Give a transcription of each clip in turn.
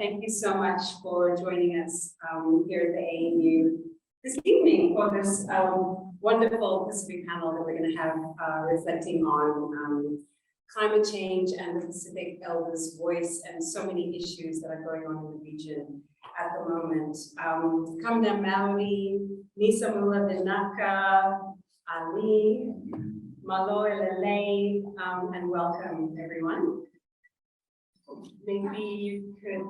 Thank you so much for joining us here at the ANU this evening for this wonderful Pacific panel that we're going to have reflecting on climate change and the Pacific elders' voice and so many issues that are going on in the region at the moment. Kamda Maui, Nisa Mula Vinaka, Ali, Malo Elele, and welcome everyone. Maybe you could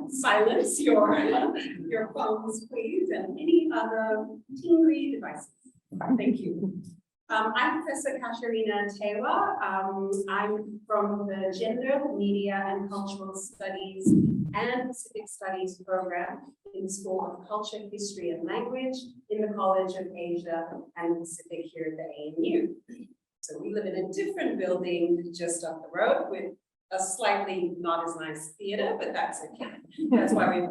silence your phones, please, and any other tingly devices. Thank you. I'm Professor Katerina Teaiwa. I'm from the Gender, Media and Cultural Studies and Pacific Studies program in the School of Culture, History and Language in the College of Asia and Pacific here at the ANU. So we live in a different building just up the road with a slightly not as nice theater, but that's okay. That's why we've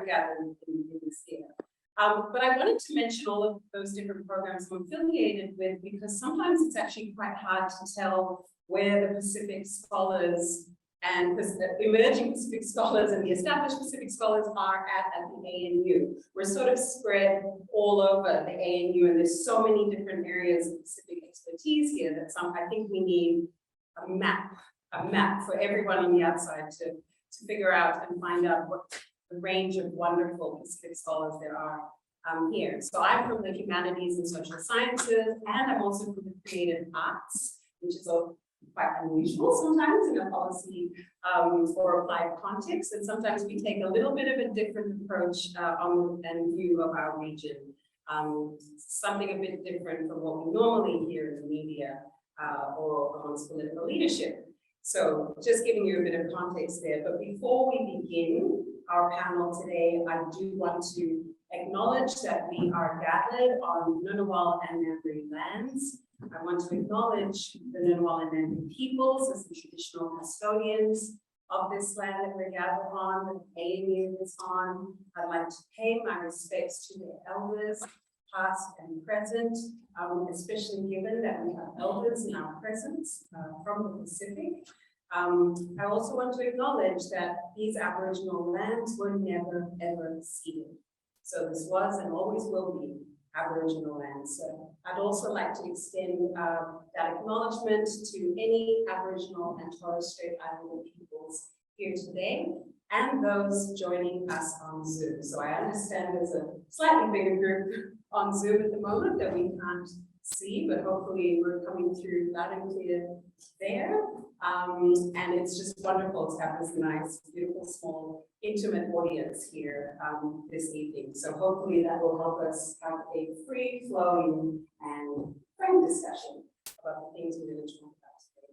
gathered in this theater. But I wanted to mention all of those different programs I'm affiliated with because sometimes it's actually quite hard to tell where the Pacific scholars and the emerging Pacific scholars and the established Pacific scholars are at the ANU. We're sort of spread all over the ANU, and there's so many different areas of Pacific expertise here that I think we need a map for everyone on the outside to figure out and find out what the range of wonderful Pacific scholars there are here. So I'm from the humanities and social sciences, and I'm also from the creative arts, which is quite unusual sometimes in a policy or applied context. And sometimes we take a little bit of a different approach and view of our region, something a bit different from what we normally hear in the media or amongst political leadership. So just giving you a bit of context there, but before we begin our panel today, I do want to acknowledge that we are gathered on Ngunnawal and Ngambri lands. I want to acknowledge the Ngunnawal and Ngambri peoples as the traditional custodians of this land that we're gathered on, that the ANU is on. I'd like to pay my respects to the elders, past and present, especially given that we have elders in our presence from the Pacific. I also want to acknowledge that these Aboriginal lands were never, ever ceded. So this was and always will be Aboriginal land. So I'd also like to extend that acknowledgement to any Aboriginal and Torres Strait Islander peoples here today and those joining us on Zoom. So I understand there's a slightly bigger group on Zoom at the moment that we can't see, but hopefully we're coming through loud and clear there. And it's just wonderful to have this nice, beautiful, small, intimate audience here this evening. So hopefully that will help us have a free-flowing and frank discussion about the things we're going to talk about today.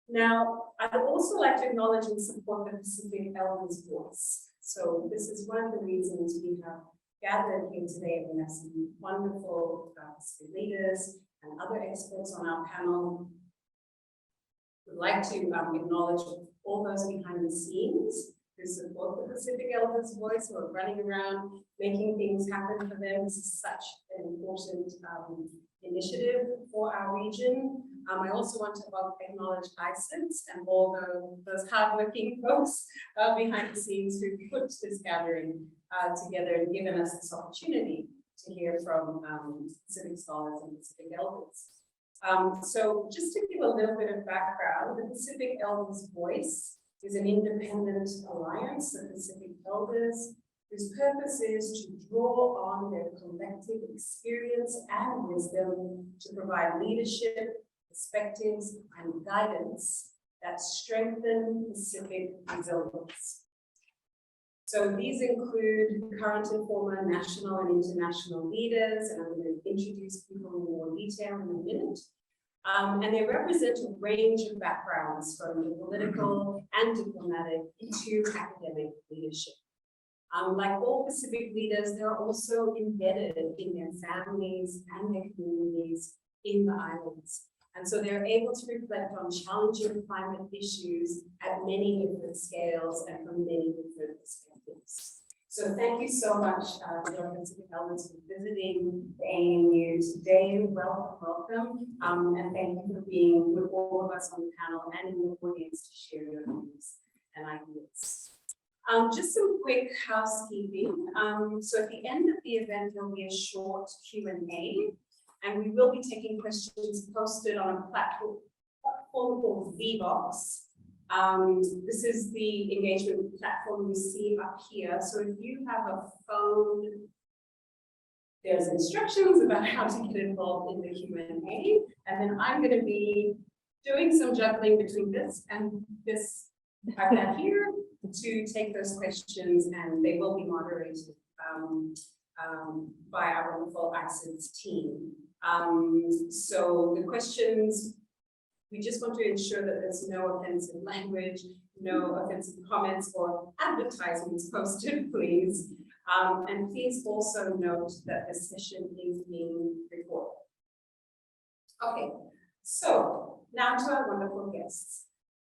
Now, I'd also like to acknowledge and support the Pacific elders' voice. So this is one of the reasons we have gathered here today. We have some wonderful Pacific leaders and other experts on our panel. We'd like to acknowledge all those behind the scenes who support the Pacific elders' voice, who are running around making things happen for them. This is such an important initiative for our region. I also want to acknowledge ICEDS and all those hardworking folks behind the scenes who put this gathering together and given us this opportunity to hear from Pacific scholars and Pacific elders. So just to give a little bit of background, the Pacific Elders' Voice is an independent alliance of Pacific elders whose purpose is to draw on their collective experience and wisdom to provide leadership, perspectives, and guidance that strengthen Pacific resilience. So these include current and former national and international leaders, and I'm going to introduce people in more detail in a minute. And they represent a range of backgrounds from the political and diplomatic to academic leadership. Like all Pacific leaders, they're also embedded in their families and their communities in the islands. And so they're able to reflect on challenging climate issues at many different scales and from many different perspectives. So thank you so much, Dr. Pacific Elders, for visiting the ANU today. Welcome, and thank you for being with all of us on the panel and in the audience to share your views and ideas. Just some quick housekeeping. So at the end of the event, there'll be a short Q&A, and we will be taking questions posted on a platform called VBox. This is the engagement platform you see up here. So if you have a phone, there's instructions about how to get involved in the Q&A, and then I'm going to be doing some juggling between this and this iPad here to take those questions, and they will be moderated by our wonderful ICEDS team. So the questions, we just want to ensure that there's no offensive language, no offensive comments or advertisements posted, please. And please also note that this session is being recorded. Okay, so now to our wonderful guests.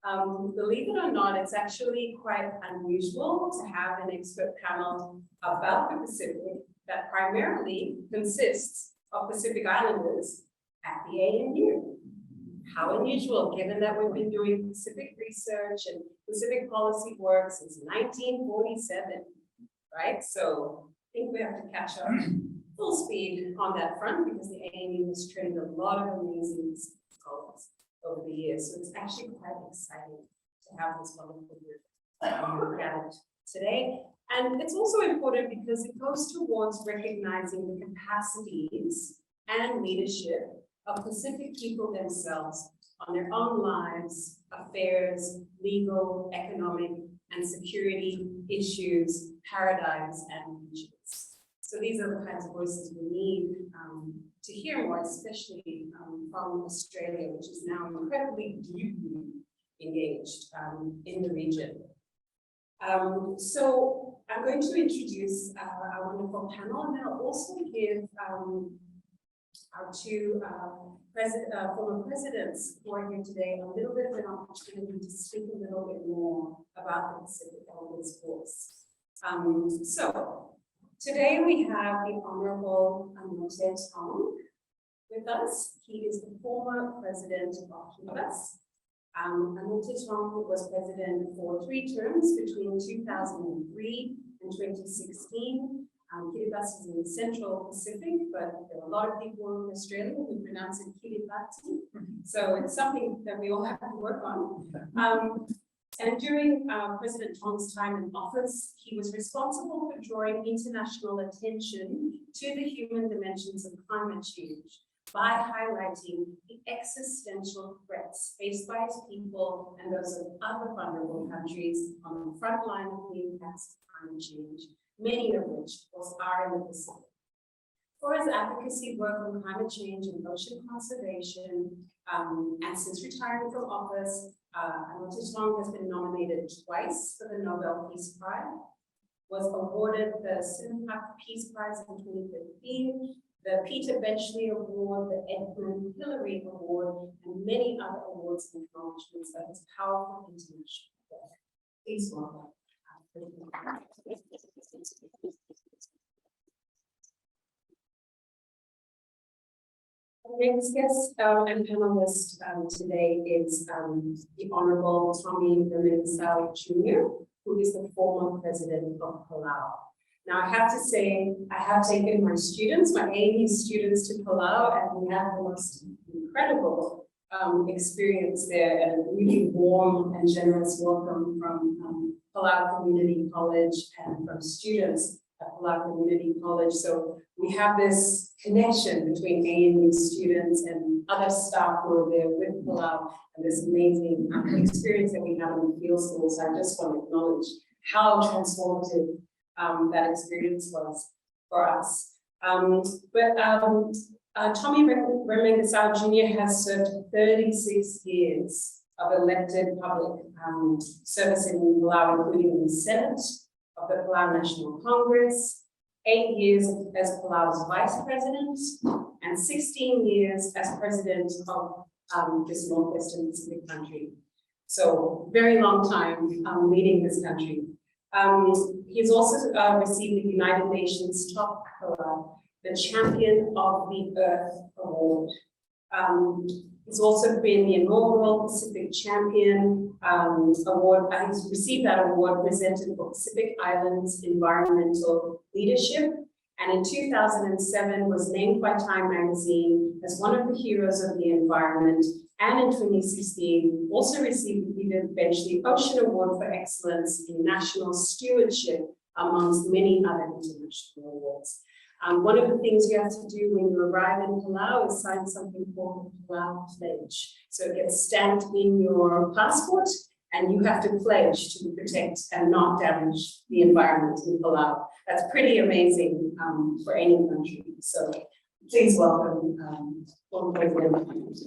Believe it or not, it's actually quite unusual to have an expert panel about the Pacific that primarily consists of Pacific Islanders at the ANU. How unusual, given that we've been doing Pacific research and Pacific policy work since 1947, right? So I think we have to catch up full speed on that front, because the ANU has trained a lot of amazing scholars over the years. So it's actually quite exciting to have this wonderful group gathered today. And it's also important because it goes towards recognizing the capacities and leadership of Pacific people themselves on their own lives, affairs, legal, economic, and security issues, paradigms, and futures. So these are the kinds of voices we need to hear more, especially from Australia, which is now incredibly deeply engaged in the region. So I'm going to introduce our wonderful panel, and then I'll also give our two former presidents who are here today a little bit of an opportunity to speak a little bit more about the Pacific Islanders voice. So today we have the Honorable Anote Tong with us. He is the former president of ICEDS. Anote Tong was president for 3 terms between 2003 and 2016. ICEDS is in the Central Pacific, but there are a lot of people in Australia who pronounce it Kiribati. So it's something that we all have to work on. And during President Tong's time in office, he was responsible for drawing international attention to the human dimensions of climate change by highlighting the existential threats faced by his people and those of other vulnerable countries on the front line of the impacts of climate change, many of which, of course, are in the Pacific. For his advocacy work on climate change and ocean conservation, and since retiring from office, Anote Tong has been nominated twice for the Nobel Peace Prize, was awarded the Sinpak Peace Prize in 2015, the Peter Benchley Award, the Edmund Hillary Award, and many other awards and acknowledgements of his powerful international work. Please welcome. Our next guest and panelist today is the Honorable Tommy Reminisau Jr., who is the former president of Palau. Now, I have to say, I have taken my students, my AAU students, to Palau, and we had the most incredible experience there, and a really warm and generous welcome from Palau Community College and from students at Palau Community College. So we have this connection between ANU students and other staff who are there with Palau, and this amazing experience that we have in the field school. So I just want to acknowledge how transformative that experience was for us. Tommy Reminisau Jr. has served 36 years of elected public service in Palau, including in the Senate of the Palau National Congress, 8 years as Palau's vice president, and 16 years as president of this northwestern Pacific country. So very long time leading this country. He's also received the United Nations Top Accolade, the Champion of the Earth Award. He's also been the inaugural Pacific Champion Award. He's received that award presented for Pacific Islands Environmental Leadership. And in 2007 was named by Time magazine as one of the heroes of the environment. And in 2016 also received the Peter Benchley Ocean Award for Excellence in National Stewardship, amongst many other international awards. One of the things you have to do when you arrive in Palau is sign something called the Palau Pledge. So it gets stamped in your passport, and you have to pledge to protect and not damage the environment in Palau. That's pretty amazing for any country. So please welcome former President.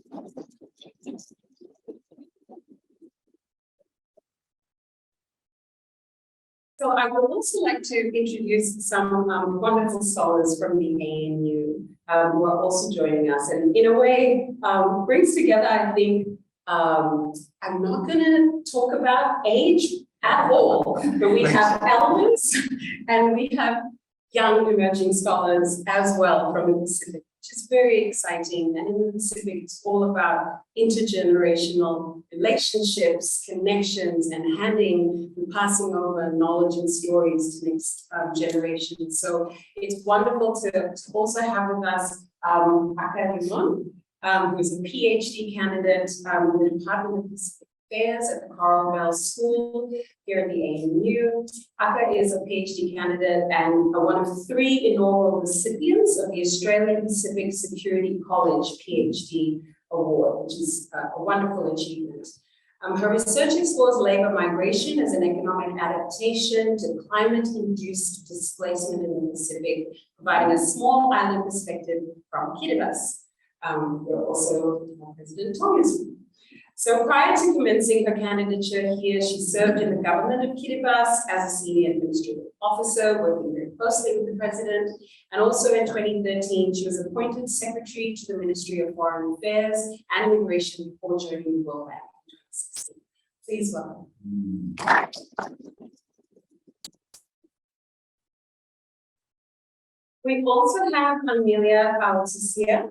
So I would also like to introduce some wonderful scholars from the ANU who are also joining us, and in a way brings together, I think, I'm not going to talk about age at all, but we have elders and we have young emerging scholars as well from the Pacific, which is very exciting. And in the Pacific, it's all about intergenerational relationships, connections, and handing and passing over knowledge and stories to next generations. So it's wonderful to also have with us Katerina, who is a PhD candidate in the Department of Pacific Affairs at the Coral Bell School here at the ANU. Aka is a PhD candidate and one of 3 inaugural recipients of the Australian Pacific Security College PhD Award, which is a wonderful achievement. Her research explores labour migration as an economic adaptation to climate-induced displacement in the Pacific, providing a small island perspective from Kiribati. Where also President Tom is. So prior to commencing her candidature here, she served in the government of Kiribati as a senior administrative officer, working very closely with the president. And also in 2013, she was appointed secretary to the Ministry of Foreign Affairs and Immigration before joining the World Bank in 2016. Please welcome. We also have Amelia Altusia,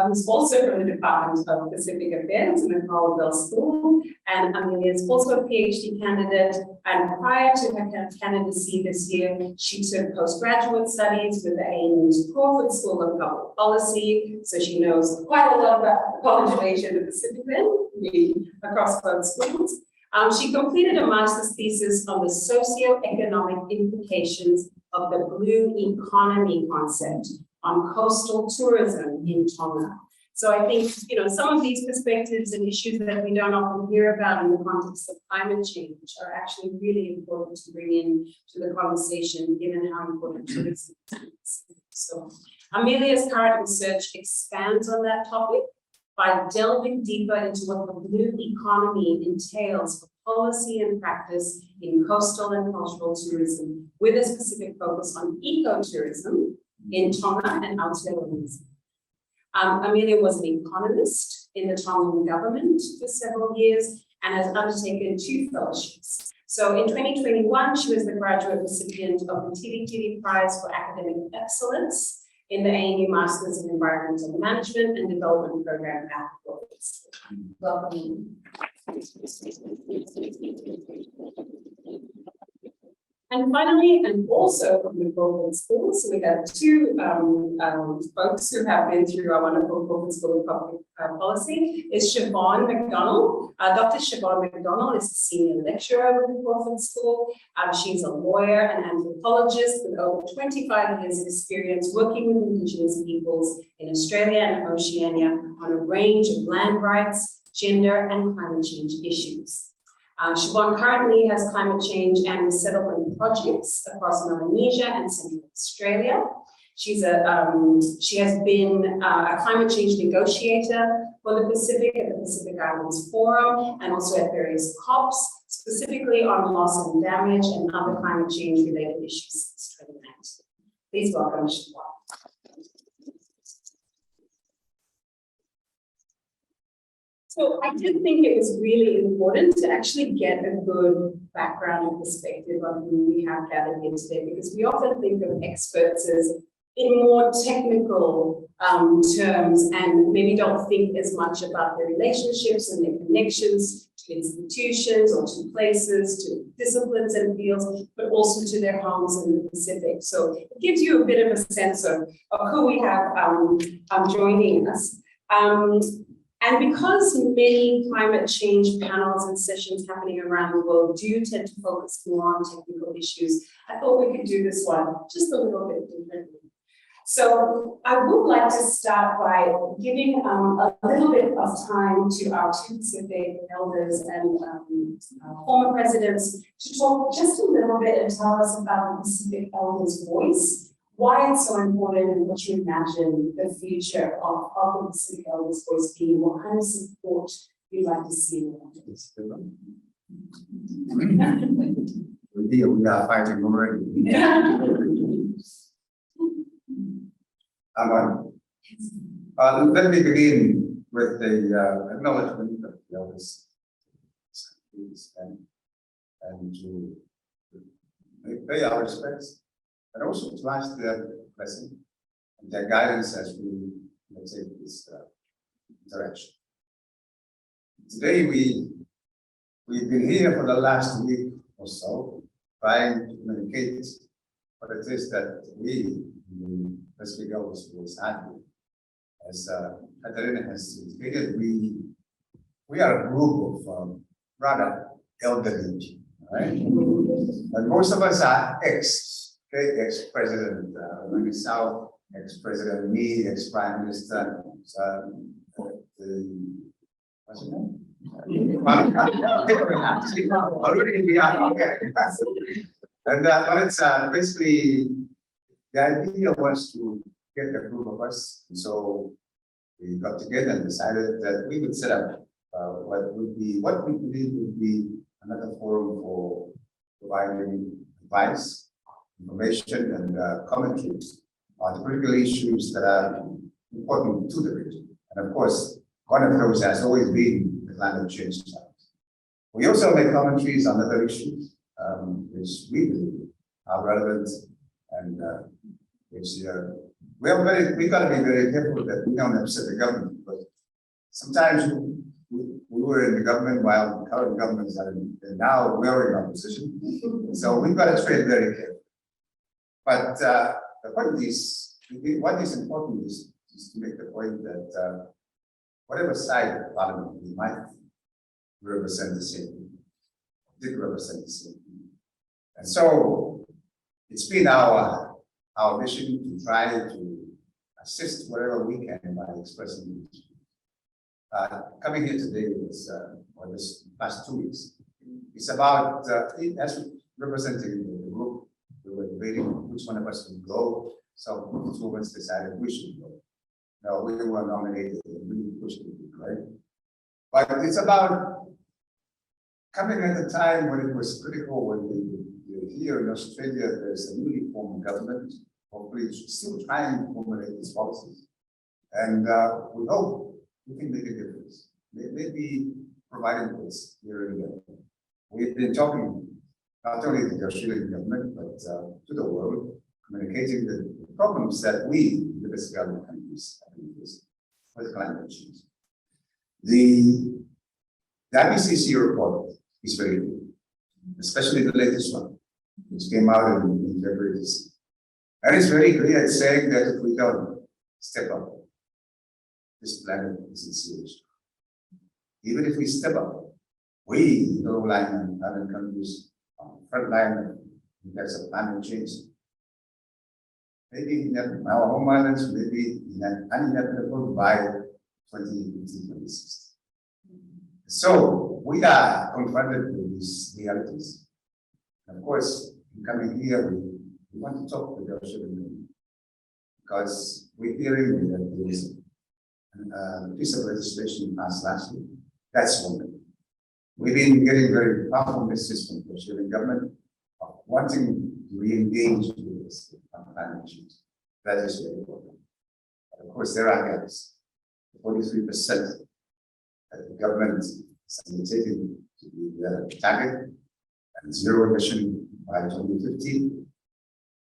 who's also from the Department of Pacific Affairs in the Coral Bell School, and Amelia is also a PhD candidate. And prior to her candidacy this year, she took postgraduate studies with the ANU's Crawford School of Public Policy, so she knows quite a lot about the College of Asia and the Pacific across both schools. She completed a master's thesis on the socio-economic implications of the blue economy concept on coastal tourism in Tonga. So I think, some of these perspectives and issues that we don't often hear about in the context of climate change are actually really important to bring in to the conversation, given how important tourism is. So Amelia's current research expands on that topic by delving deeper into what the blue economy entails for policy and practice in coastal and cultural tourism, with a specific focus on ecotourism in Tonga and Aotearoa. Amelia was an economist in the Tongan government for several years and has undertaken 2 fellowships. So in 2021, she was the graduate recipient of the Tiri Prize for Academic Excellence in the ANU Masters in Environmental Management and Development Program at the Crawford School. Welcome. And finally, and also from the Crawford School, so we have 2 folks who have been through our wonderful Crawford School of Public Policy, is Siobhan McDonald. Dr. Siobhan McDonald is a senior lecturer with the Crawford School. She's a lawyer and anthropologist with over 25 years of experience working with Indigenous peoples in Australia and Oceania on a range of land rights, gender, and climate change issues. Siobhan currently has climate change and resettlement projects across Melanesia and Central Australia. She has been a climate change negotiator for the Pacific at the Pacific Islands Forum and also at various COPs, specifically on loss and damage and other climate change related issues since 2019. Please welcome Siobhan. So I did think it was really important to actually get a good background and perspective on who we have gathered here today, because we often think of experts as in more technical terms and maybe don't think as much about their relationships and their connections to institutions or to places, to disciplines and fields, but also to their homes in the Pacific. So it gives you a bit of a sense of who we have joining us. And because many climate change panels and sessions happening around the world do tend to focus more on technical issues, I thought we could do this one just a little bit differently. So I would like to start by giving a little bit of time to our two Pacific elders and former presidents to talk just a little bit and tell us about the Pacific elders' voice, why it's so important, and what you imagine the future of the Pacific elders' voice being, what kind of support you'd like to see around it. We are fighting already. Let me begin with the acknowledgement of the elders and to pay our respects, and also to ask their blessing and their guidance as we take this interaction. Today we've been here for the last week or so trying to communicate what it is that we, the Pacific elders, was handling. As Katerina has indicated, we are a group of rather elderly, right? And most of us are ex-president Randy South, ex-president me, ex-prime minister, what's his name? And but it's basically the idea was to get a group of us, and so we got together and decided that we would set up what we believe would be another forum for providing advice, information, and commentaries on the critical issues that are important to the region. And of course, one of those has always been the climate change challenge. We also make commentaries on other issues, which we believe are relevant and which we got to be very careful that we don't upset the government, because sometimes we were in the government while the current governments are in, and now we're in opposition. So we've got to tread very carefully. But the point is, what is important is to make the point that whatever side of parliament we might represent the same, did represent the same. And so it's been our mission to try to assist wherever we can by expressing it. Coming here today was, or this past 2 weeks, it's about, as representing the group, we were debating which one of us would go. So two of us decided we should go. No, we were nominated and we pushed it, right? But it's about coming at a time when it was critical, when here in Australia, there's a newly formed government, hopefully still trying to formulate its policies. And we hope we can make a difference. Maybe providing this here and there. We've been talking not only to the Australian government, but to the world, communicating the problems that we, the developed countries, have been facing with climate change. The IPCC report is very good, especially the latest one, which came out in February. And it's very clear, it's saying that if we don't step up, this planet is in serious trouble. Even if we step up, we, low-lying and other countries, frontline in terms of climate change, maybe in our home islands, maybe uninhabitable by 2050-2060. So we are confronted with these realities. And of course, coming here, we want to talk to the Australian government because we're hearing that there is a piece of legislation passed last week. That's one thing. We've been getting very powerful messages from the Australian government of wanting to re-engage with this climate change. That is very important. But of course, there are gaps. 43% that the government is undertaking to be the target and zero emission by 2050,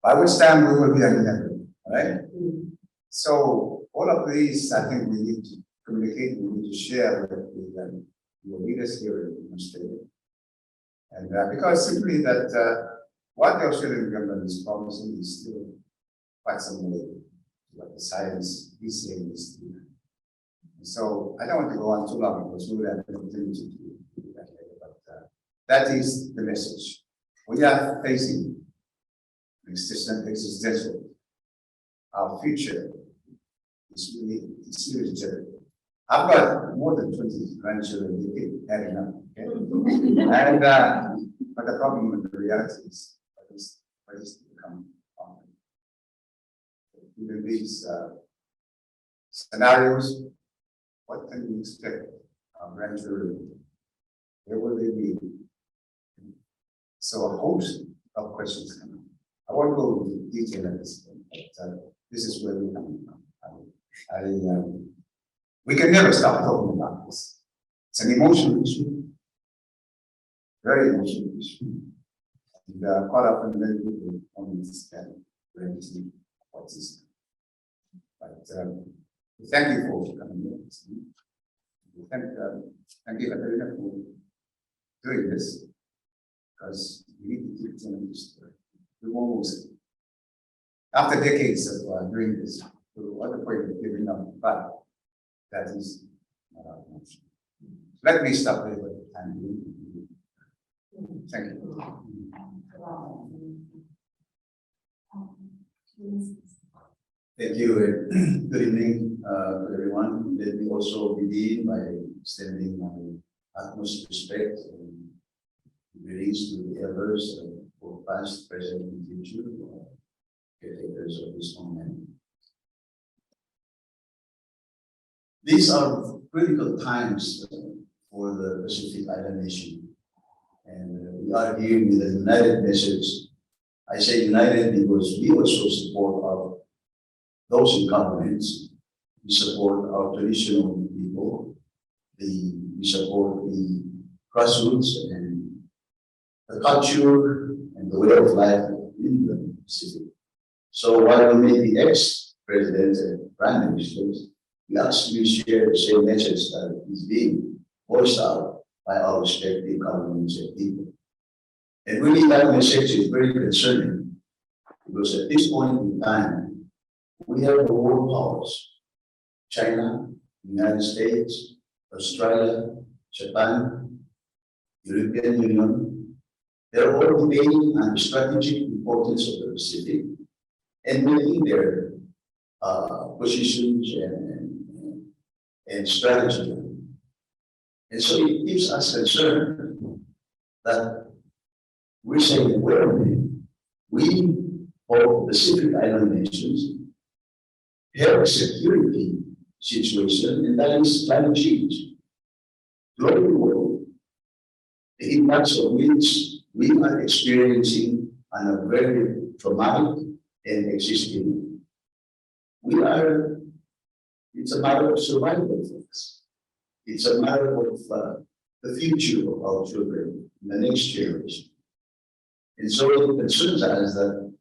by which time we will be uninhabitable. right? So all of these, I think we need to communicate, we need to share with the leaders here in Australia. And because simply that what the Australian government is promising is still quite some way to what the science is saying is true. So I don't want to go on too long because we will have an opportunity to do that later, but that is the message. We are facing existential. Our future is really serious journey. I've got more than 20 grandchildren adding up, okay? And but the problem with the reality is what is to become common. Even these scenarios, what can we expect? Our grandchildren, where will they be? So a host of questions come up. I won't go into detail at this point, but this is where we're coming from. We can never stop talking about this. It's an emotional issue, very emotional issue. And quite often many people don't understand reality what is. But thank you for coming here. Thank you, Katerina, for doing this, because we need to keep telling this story. We won't lose it. After decades of doing this, what the point of giving up? But that is not our function. Let me stop there for the time being. Thank you. Thank you. Good evening to everyone. Let me also begin by extending my utmost respect and greetings to the elders for past, present, and future caretakers of this moment. These are critical times for the Pacific Island nation, and we are here with a united message. I say united because we also support our those in governments. We support our traditional people. We support the grassroots and the culture and the way of life in the Pacific. So while we may be ex-presidents and prime ministers, we actually share the same message that is being voiced out by our respective governments and people. And really that message is very concerning, because at this point in time, we have the world powers, China, United States, Australia, Japan, European Union. They're all debating on the strategic importance of the Pacific and making their positions and strategy. And so it gives us concern that we're saying, wait a minute, we, all Pacific Island nations, have a security situation, and that is climate change. Global world, the impacts of which we are experiencing on a very traumatic and existing. It's a matter of survival for us. It's a matter of the future of our children, the next generation. And so it concerns us that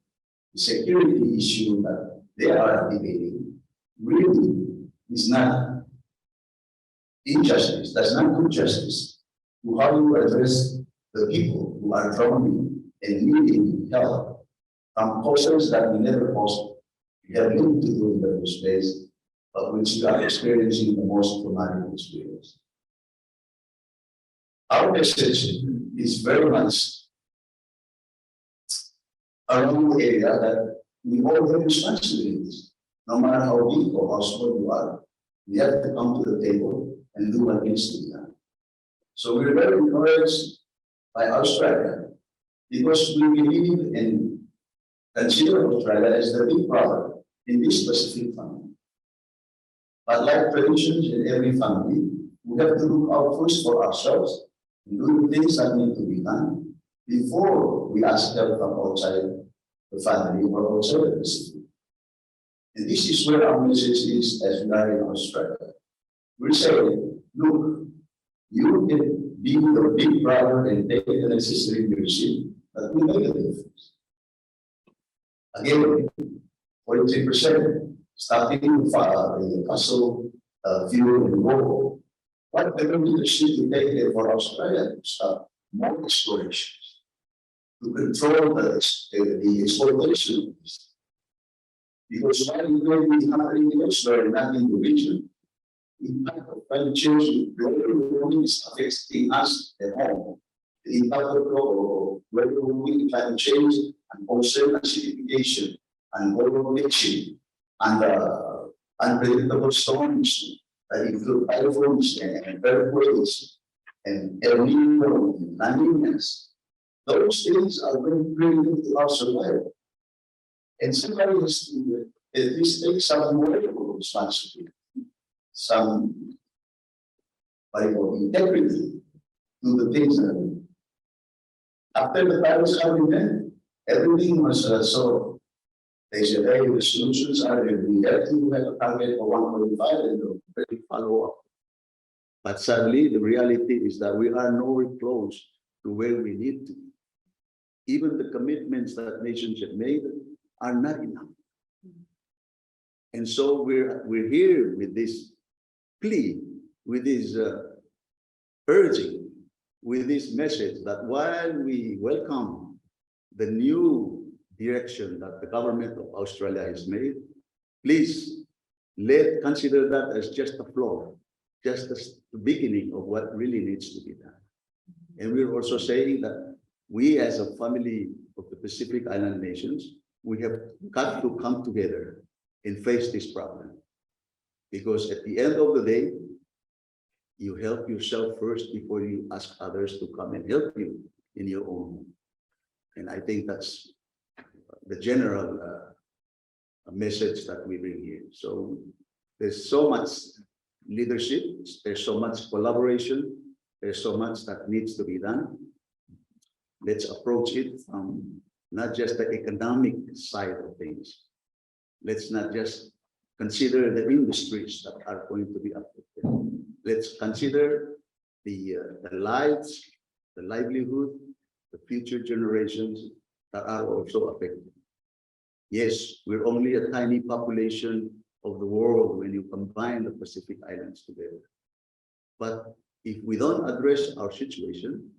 the security issue that they are debating really is not injustice, does not do justice to how you address the people who are drowning and needing help from causes that we never caused. We have little to do in the first place, but which we are experiencing the most traumatic experience. Our message is very much around the area that we all have responsibilities. No matter how big or how small you are, we have to come to the table and do what needs to be done. So we're very encouraged by Australia because we believe and consider Australia as the big brother in this specific family. But like traditions in every family, we have to look out first for ourselves and do the things that need to be done before we ask help from outside the family or outside the Pacific. And this is where our message is as we are in Australia. We're saying, look, you can be the big brother and take the necessary leadership that will make a difference. Again, 43%, starting with the fossil fuel and coal. What better leadership to take it for Australia to start more exploration, to control the exploitation? Because while we may be happening elsewhere, not in the region, the impact of climate change global warming is affecting us at home. The impact of global warming, climate change, and ocean acidification, and overfishing, and unpredictable storms that include typhoons and earthquakes and El Nino and La Niñas. Those things are very critical to our survival. And somebody has to at least take some moral responsibility, some integrity to the things that we do. After the Paris Agreement, everything was so. They said, hey, the solutions are there. We have to have a target for 1.5 and very follow up. But sadly, the reality is that we are nowhere close to where we need to be. Even the commitments that nations have made are not enough. And so we're here with this plea, with this urging, with this message that while we welcome the new direction that the government of Australia has made, please consider that as just a floor, just as the beginning of what really needs to be done. And we're also saying that we as a family of the Pacific Island nations, we have got to come together and face this problem. Because at the end of the day, you help yourself first before you ask others to come and help you in your own. And I think that's the general message that we bring here. So there's so much leadership, there's so much collaboration, there's so much that needs to be done. Let's approach it from not just the economic side of things. Let's not just consider the industries that are going to be affected. Let's consider the lives, the livelihood, the future generations that are also affected. Yes, we're only a tiny population of the world when you combine the Pacific Islands together. But if we don't address our situation,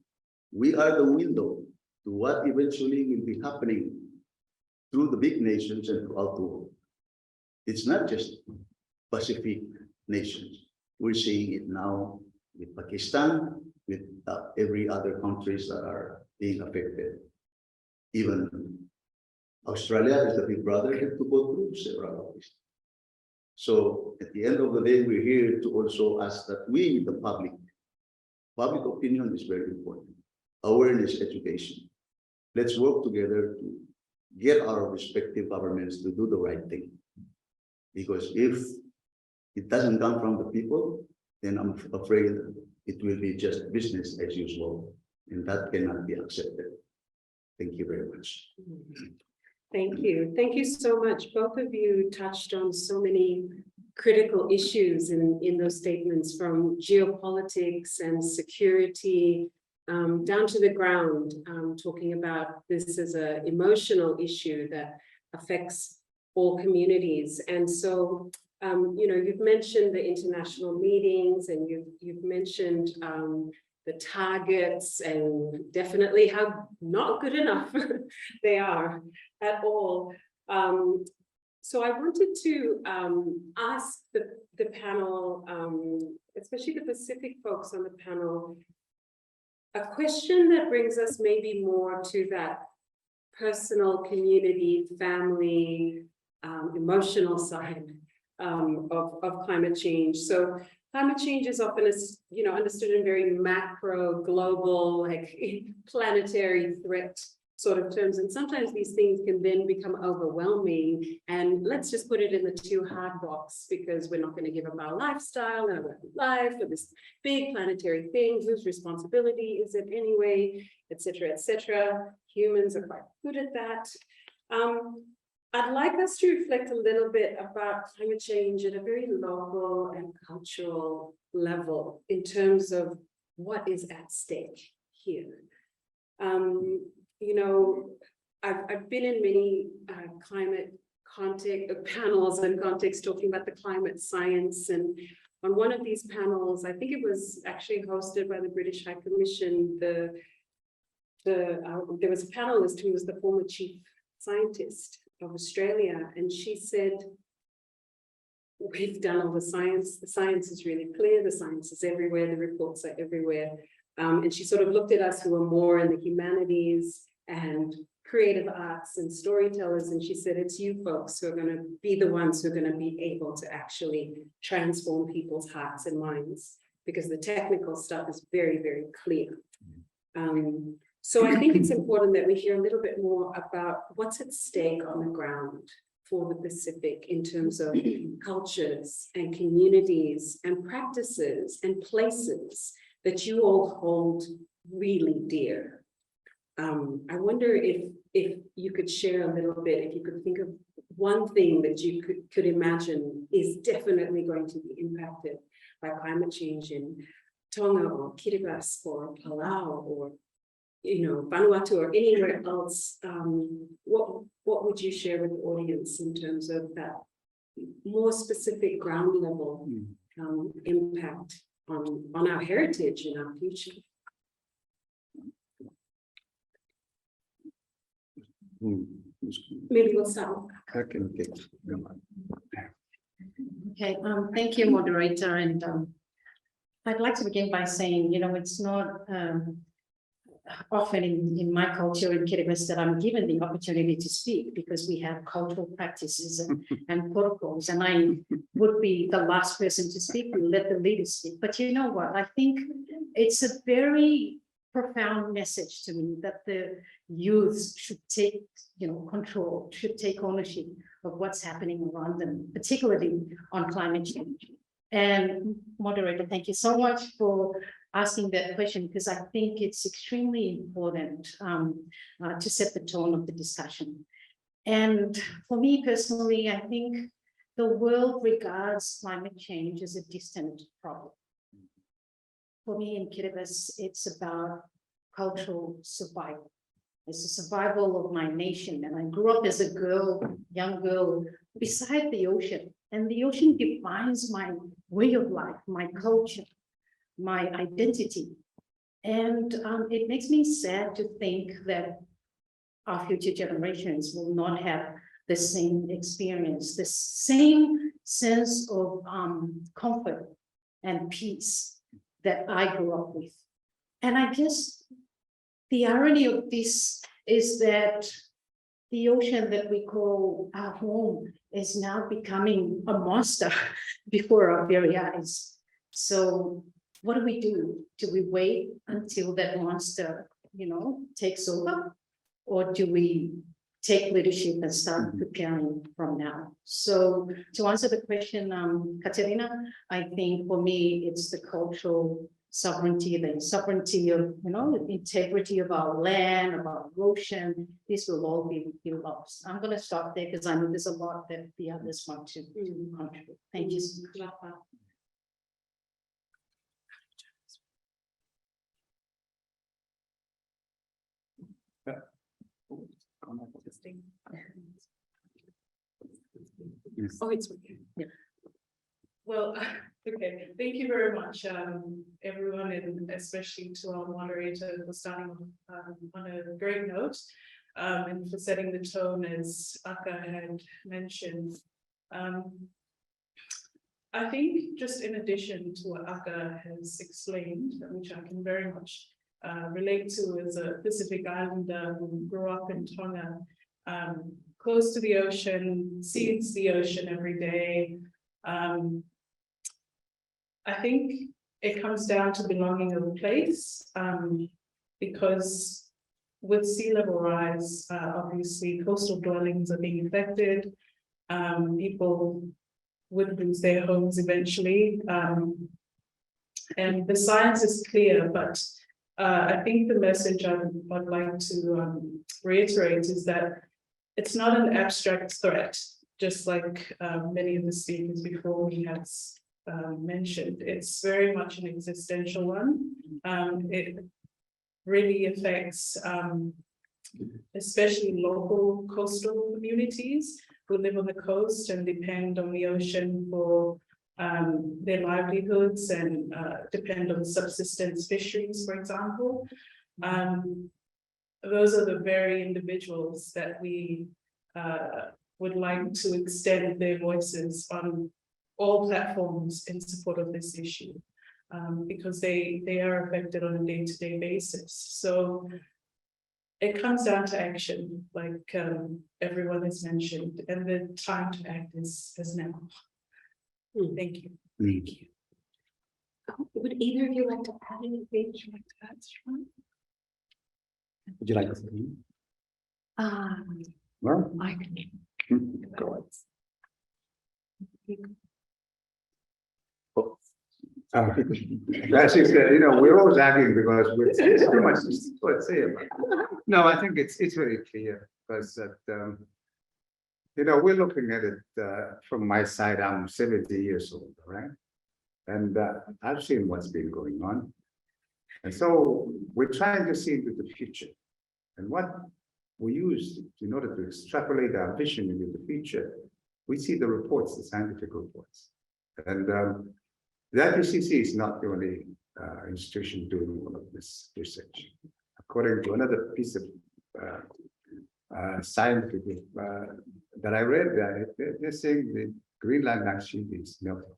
we are the window to what eventually will be happening through the big nations and throughout the world. It's not just Pacific nations. We're seeing it now with Pakistan, with every other countries that are being affected. Even Australia is the big brother, had to go through several of these. So at the end of the day, we're here to also ask that we, the public opinion is very important. Awareness, education. Let's work together to get our respective governments to do the right thing. Because if it doesn't come from the people, then I'm afraid it will be just business as usual, and that cannot be accepted. Thank you very much. Thank you. Thank you so much. Both of you touched on so many critical issues in those statements, from geopolitics and security down to the ground, talking about this as an emotional issue that affects all communities. And so, you know, you've mentioned the international meetings, and you've mentioned the targets, and definitely how not good enough they are at all. So I wanted to ask the panel, especially the Pacific folks on the panel, a question that brings us maybe more to that personal, community, family, emotional side of climate change. So climate change is often, you know, understood in very macro, global, like planetary threat sort of terms. And sometimes these things can then become overwhelming. And let's just put it in the too hard box, because we're not going to give up our lifestyle and our life for this big planetary thing. Whose responsibility is it anyway, et cetera, et cetera. Humans are quite good at that. I'd like us to reflect a little bit about climate change at a very local and cultural level in terms of what is at stake here. You know, I've been in many climate panels and context talking about the climate science. And on one of these panels, I think it was actually hosted by the British High Commission, there was a panelist who was the former chief scientist of Australia, and she said, we've done all the science is really clear, the science is everywhere, the reports are everywhere. And she sort of looked at us who are more in the humanities and creative arts and storytellers, and she said, it's you folks who are going to be the ones who are going to be able to actually transform people's hearts and minds, because the technical stuff is very, very clear. So I think it's important that we hear a little bit more about what's at stake on the ground for the Pacific in terms of cultures and communities and practices and places that you all hold really dear. I wonder if you could share a little bit, if you could think of one thing that you could imagine is definitely going to be impacted by climate change in Tonga or Kiribati or Palau or Vanuatu or anywhere else. What would you share with the audience in terms of that more specific ground level impact on our heritage and our future? Maybe we'll start. Okay. Okay, thank you, moderator. And I'd like to begin by saying, it's not often in my culture in Kiribati that I'm given the opportunity to speak, because we have cultural practices and protocols, and I would be the last person to speak. We let the leaders speak. But you know what? I think it's a very profound message to me that the youth should take, control, should take ownership of what's happening around them, particularly on climate change. And moderator, thank you so much for asking that question, because I think it's extremely important to set the tone of the discussion. And for me personally, I think the world regards climate change as a distant problem. For me in Kiribati, it's about cultural survival. It's a survival of my nation. And I grew up as a young girl, beside the ocean. And the ocean defines my way of life, my culture, my identity. And it makes me sad to think that our future generations will not have the same experience, the same sense of comfort and peace that I grew up with. And I guess the irony of this is that the ocean that we call our home is now becoming a monster before our very eyes. So what do we do? Do we wait until that monster, takes over? Or do we take leadership and start preparing from now? So to answer the question, Katerina, I think for me, it's the cultural sovereignty, the sovereignty of, the integrity of our land, of our ocean. This will all be lost. I'm going to stop there because I know there's a lot that the others want to contribute. Thank you so much. Oh, it's okay. Yeah. Well, okay, thank you very much, everyone, and especially to our moderator for starting on a great note, and for setting the tone, as Aka had mentioned. I think just in addition to what Aka has explained, which I can very much relate to as a Pacific Islander who grew up in Tonga, close to the ocean, sees the ocean every day. I think it comes down to belonging of a place, because with sea level rise, obviously coastal dwellings are being affected. People would lose their homes eventually. And the science is clear, but I think the message I'd like to reiterate is that it's not an abstract threat, just like many of the speakers before me have mentioned. It's very much an existential one. It really affects especially local coastal communities, who live on the coast and depend on the ocean for their livelihoods and depend on subsistence fisheries, for example. Those are the very individuals that we would like to extend their voices on all platforms in support of this issue, because they are affected on a day-to-day basis. So it comes down to action, like everyone has mentioned, and the time to act is now. Thank you. Thank you. Would either of you like to add anything? Would you like to add, Sean? Would you like to say? I can. Go on. As you said, we're always arguing because there's too much to say about it. No, I think it's very clear because that, we're looking at it from my side. I'm 70 years old, right? And I've seen what's been going on. And so we're trying to see into the future. And what we use in order to extrapolate our vision into the future, we see the reports, the scientific reports. And the IPCC is not the only institution doing all of this research. According to another piece of scientific that I read, they're saying the Greenland ice sheet is melting.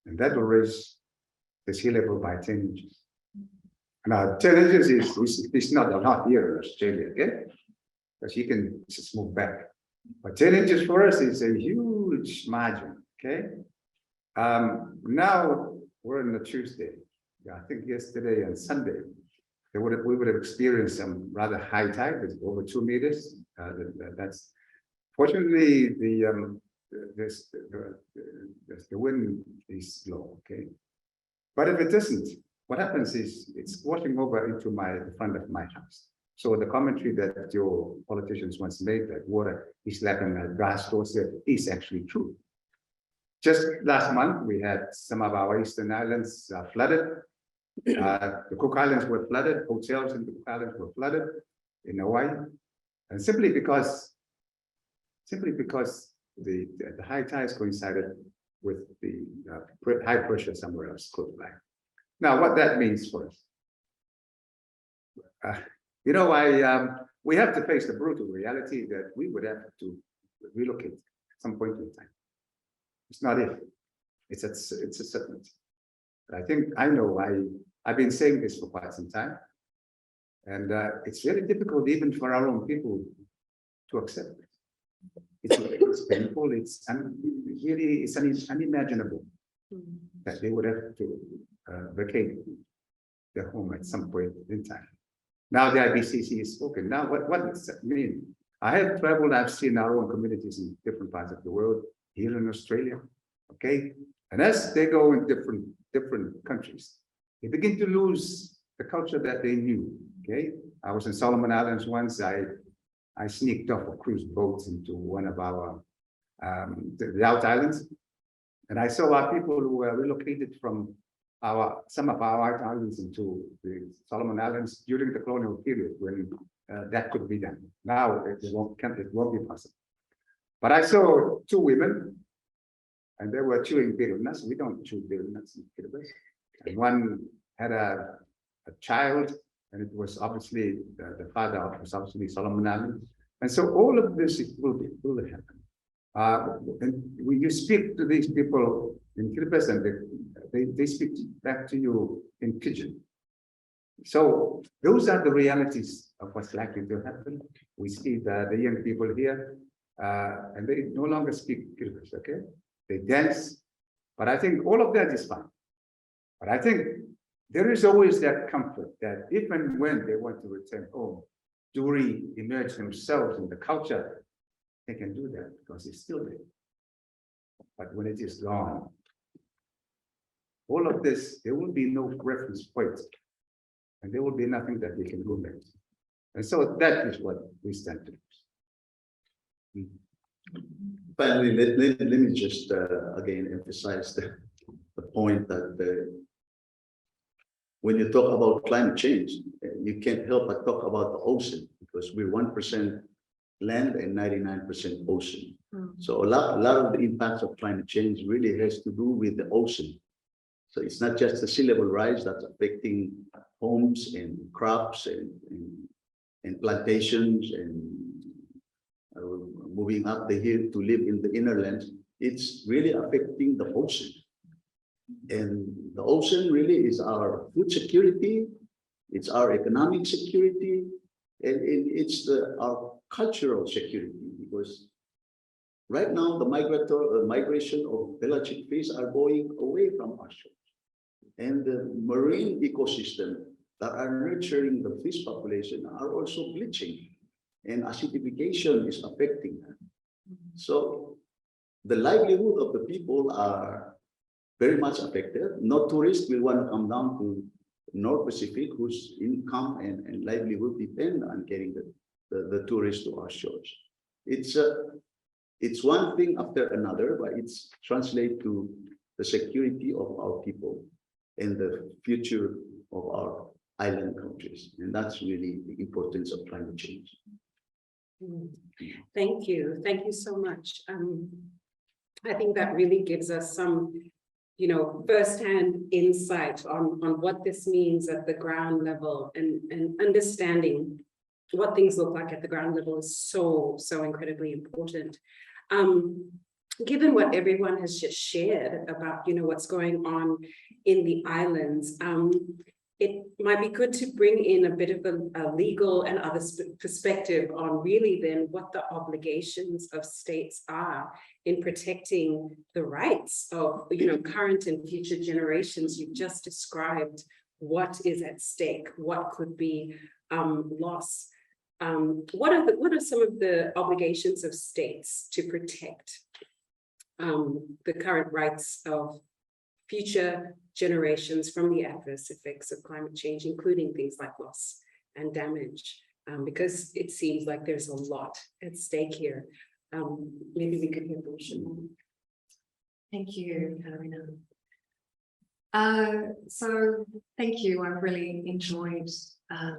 And that will raise the sea level by 10 inches. Now, 10 inches is not a lot here in Australia, okay? Because you can just move back. But 10 inches for us is a huge margin, okay? Now we're on a Tuesday. Yeah, I think yesterday and Sunday, we would have experienced some rather high tide, with over 2 meters. That's fortunately the wind is low, okay? But if it doesn't, what happens is it's washing over into the front of my house. So the commentary that your politicians once made that water is like a gas source is actually true. Just last month, we had some of our eastern islands flooded. The Cook Islands were flooded. Hotels in the Cook Islands were flooded in Hawaii, and simply because the high tides coincided with the high pressure somewhere else close by. Now, what that means for us, we have to face the brutal reality that we would have to relocate at some point in time. It's not if, it's a certainty. But I've been saying this for quite some time, and it's very difficult even for our own people to accept it. It's painful. It's unimaginable that they would have to vacate their home at some point in time. Now the IPCC is spoken. Now what does that mean? I have traveled. I've seen our own communities in different parts of the world. Here in Australia, okay, and as they go in different countries, they begin to lose the culture that they knew. Okay, I was in Solomon Islands once. I sneaked off a cruise boat into one of our the out islands, and I saw our people who were relocated from some of our out islands into the Solomon Islands during the colonial period when that could be done. Now it won't be possible. But I saw 2 women, and they were chewing betel nuts. We don't chew betel nuts in Kiribati. And one had a child, and it was obviously the father was obviously Solomon Islands. And so all of this will happen. And when you speak to these people in Kiribati, and they speak back to you in Pidgin. So those are the realities of what's likely to happen. We see the young people here. And they no longer speak Kiribati, okay? They dance, but I think all of that is fine. But I think there is always that comfort that if and when they want to return home to re-emerge themselves in the culture, they can do that because it's still there. But when it is gone, all of this, there will be no reference point, and there will be nothing that they can go back to. And so that is what we stand to. Finally, let me just again emphasize the point that when you talk about climate change, you can't help but talk about the ocean, because we're 1% land and 99% ocean. Mm. So a lot of the impacts of climate change really has to do with the ocean. So it's not just the sea level rise that's affecting homes and crops and plantations and moving up the hill to live in the inner lands. It's really affecting the ocean. And the ocean really is our food security, it's our economic security, and it's our cultural security, because right now the migration of pelagic fish are going away from our shores. And the marine ecosystem that are nurturing the fish population are also bleaching, and acidification is affecting them. So the livelihood of the people are very much affected. No tourist will want to come down to North Pacific whose income and livelihood depend on getting the tourists to our shores. It's one thing after another, but it's translate to the security of our people and the future of our island countries. And that's really the importance of climate change. Thank you. Thank you so much. I think that really gives us some, firsthand insight on what this means at the ground level, and understanding what things look like at the ground level is so incredibly important. Given what everyone has just shared about, what's going on in the islands, it might be good to bring in a bit of a legal and other perspective on really then what the obligations of states are in protecting the rights of, current and future generations. You've just described what is at stake, what could be lost. What are some of the obligations of states to protect the current rights of future generations from the adverse effects of climate change, including things like loss and damage? Because it seems like there's a lot at stake here. Maybe we could hear from Siobhan. Thank you, Katerina. So thank you. I've really enjoyed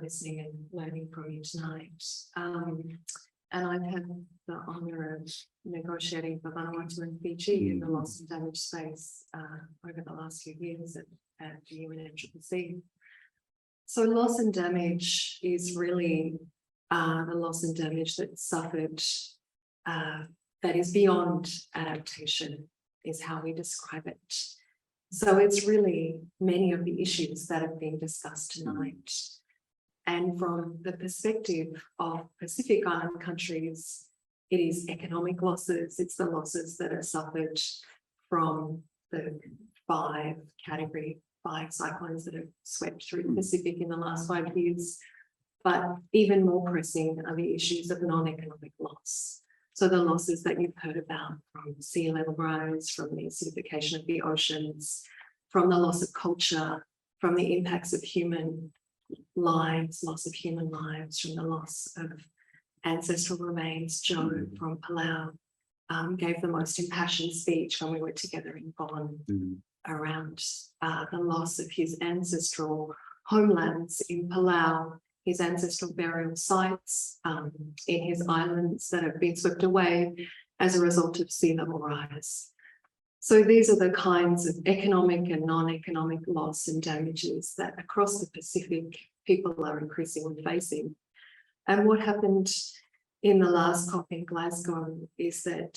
listening and learning from you tonight. And I've had the honour of negotiating for Vanuatu and Fiji in the loss and damage space over the last few years at the UNFCCC. So loss and damage is really the loss and damage that's suffered that is beyond adaptation, is how we describe it. So it's really many of the issues that have been discussed tonight. And from the perspective of Pacific Island countries, it is economic losses. It's the losses that are suffered from the Category 5 cyclones that have swept through the Pacific in the last 5 years. But even more pressing are the issues of non-economic loss. So the losses that you've heard about from sea level rise, from the acidification of the oceans, from the loss of culture, from the impacts of human lives, loss of human lives, from the loss of ancestral remains. Joe from Palau gave the most impassioned speech when we were together in Bonn around the loss of his ancestral homelands in Palau, his ancestral burial sites in his islands that have been swept away as a result of sea level rise. So these are the kinds of economic and non-economic loss and damages that across the Pacific people are increasingly facing. And what happened in the last COP in Glasgow is that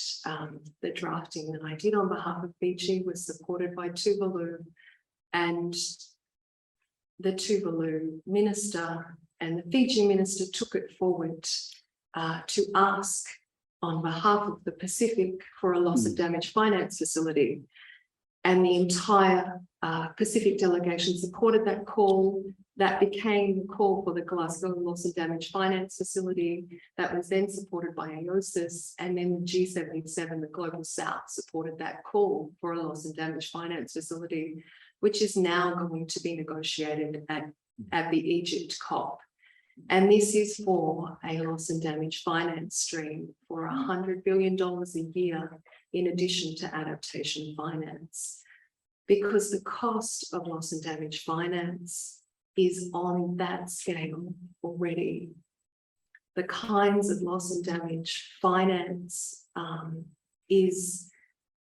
the drafting that I did on behalf of Fiji was supported by Tuvalu, and the Tuvalu minister and the Fiji minister took it forward to ask on behalf of the Pacific for a loss of damage finance facility. And the entire Pacific delegation supported that call. That became the call for the Glasgow Loss and Damage Finance Facility that was then supported by ICEDS, and then the G77, the Global South, supported that call for a loss and damage finance facility, which is now going to be negotiated at the Egypt COP. And this is for a loss and damage finance stream for $100 billion a year, in addition to adaptation finance, because the cost of loss and damage finance is on that scale already. the kinds of loss and damage finance is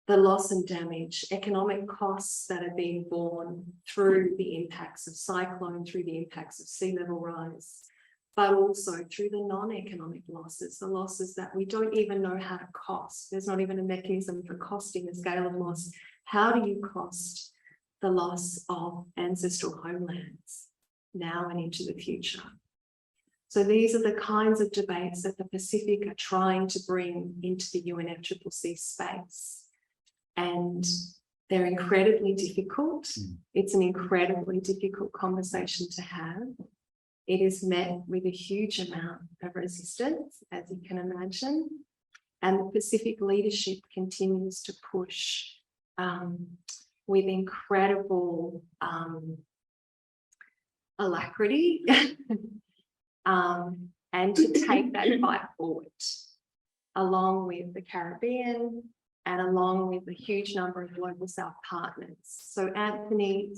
the loss and damage, economic costs that are being borne through the impacts of cyclone, through the impacts of sea level rise, but also through the non-economic losses, the losses that we don't even know how to cost. There's not even a mechanism for costing the scale of loss. How do you cost the loss of ancestral homelands now and into the future? So these are the kinds of debates that the Pacific are trying to bring into the UNFCCC space. And they're incredibly difficult. It's an incredibly difficult conversation to have. It is met with a huge amount of resistance, as you can imagine. And the Pacific leadership continues to push with incredible alacrity and to take that fight forward, along with the Caribbean and along with a huge number of global South partners. So Anthony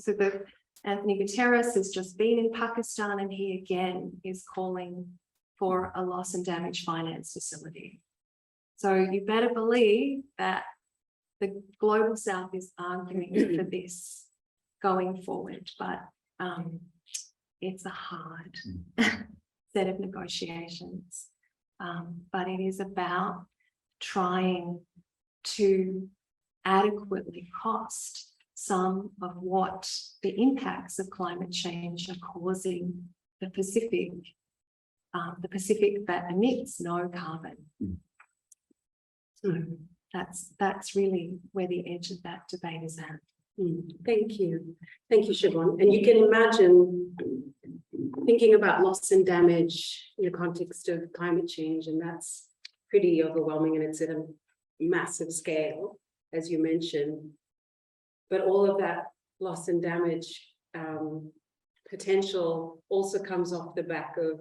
Guterres has just been in Pakistan, and he again is calling for a loss and damage finance facility. So you better believe that the global South is arguing for this going forward, but it's a hard set of negotiations. But it is about trying to adequately cost some of what the impacts of climate change are causing the Pacific that emits no carbon. So that's really where the edge of that debate is at. Thank you. Thank you, Siobhan. And you can imagine thinking about loss and damage in the context of climate change, and that's pretty overwhelming, and it's at a massive scale, as you mentioned. But all of that loss and damage potential also comes off the back of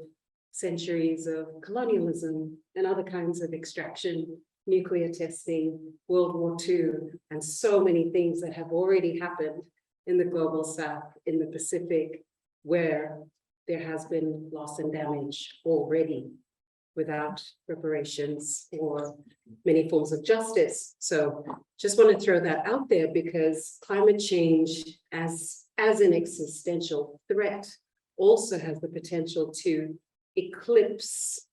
centuries of colonialism and other kinds of extraction, nuclear testing, World War II, and so many things that have already happened in the global South, in the Pacific, where there has been loss and damage already without reparations or many forms of justice. So just want to throw that out there, because climate change as an existential threat also has the potential to eclipse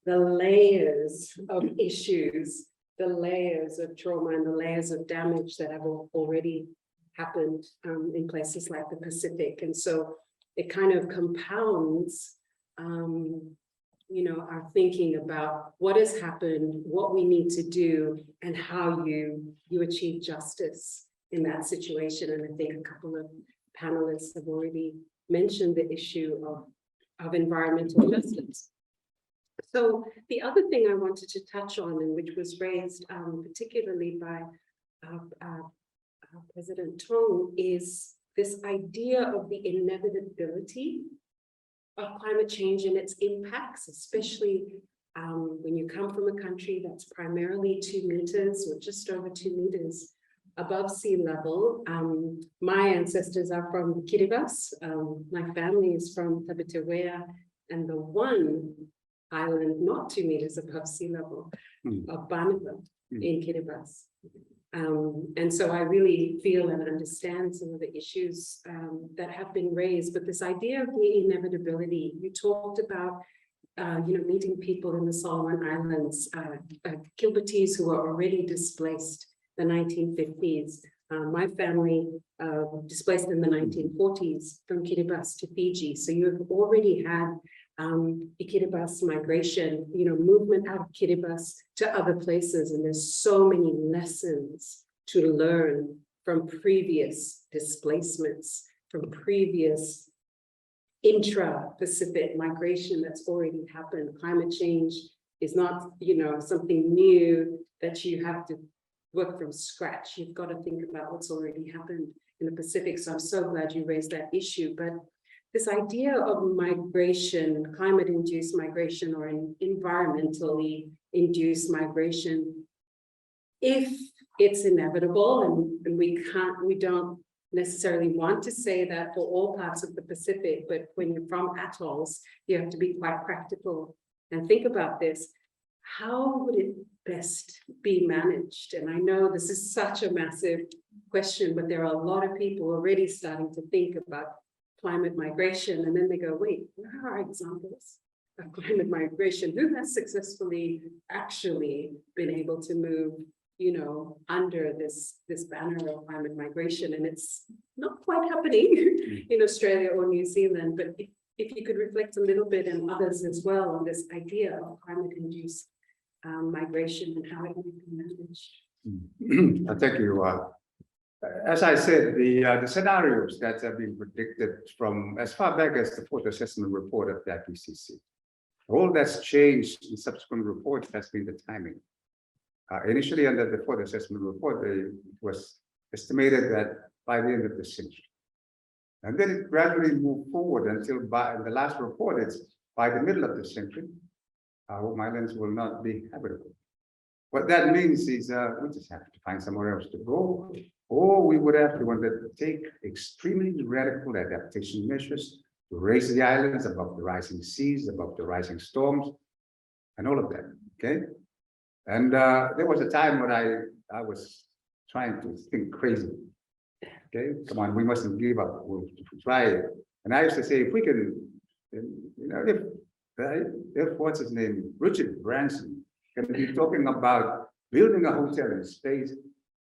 the layers of issues, the layers of trauma and the layers of damage that have already happened in places like the Pacific. And so it kind of compounds our thinking about what has happened, what we need to do, and how you achieve justice in that situation. And I think a couple of panelists have already mentioned the issue of environmental justice. So the other thing I wanted to touch on, and which was raised particularly by President Tong, is this idea of the inevitability of climate change and its impacts, especially when you come from a country that's primarily 2 meters or just over 2 meters above sea level. My ancestors are from Kiribati. My family is from Teaiwa, and the one island not 2 meters above sea level of Banaba in Kiribati. And so I really feel and understand some of the issues that have been raised, but this idea of the inevitability, you talked about, meeting people in the Solomon Islands, Kilbertese who are already displaced the 1950s. My family displaced in the 1940s from Kiribati to Fiji. So you have already had Kiribati migration, movement out of Kiribati to other places. And there's so many lessons to learn from previous displacements, from previous intra-Pacific migration that's already happened. Climate change is not, something new that you have to work from scratch. You've got to think about what's already happened in the Pacific. So I'm so glad you raised that issue. But this idea of migration, climate-induced migration or environmentally induced migration, if it's inevitable, and we don't necessarily want to say that for all parts of the Pacific, but when you're from atolls, you have to be quite practical and think about this, how would it best be managed? And I know this is such a massive question, but there are a lot of people already starting to think about climate migration, and then they go, wait, where are examples of climate migration? Who has successfully actually been able to move, under this banner of climate migration? And it's not quite happening in Australia or New Zealand, but if you could reflect a little bit, and others as well, on this idea of climate-induced migration and how it may be managed. Thank you. As I said, the scenarios that have been predicted from as far back as the fourth assessment report of the IPCC, all that's changed in subsequent reports has been the timing. Initially, under the fourth assessment report, it was estimated that by the end of the century. And then it gradually moved forward until by the last report, it's by the middle of the century, our home islands will not be habitable. What that means is we just have to find somewhere else to go, or we would have to undertake extremely radical adaptation measures to raise the islands above the rising seas, above the rising storms, and all of that, okay? And there was a time when I was trying to think crazy. Okay, come on, we mustn't give up. We'll try it. And I used to say, if we can, if what's his name, Richard Branson, can be talking about building a hotel in space,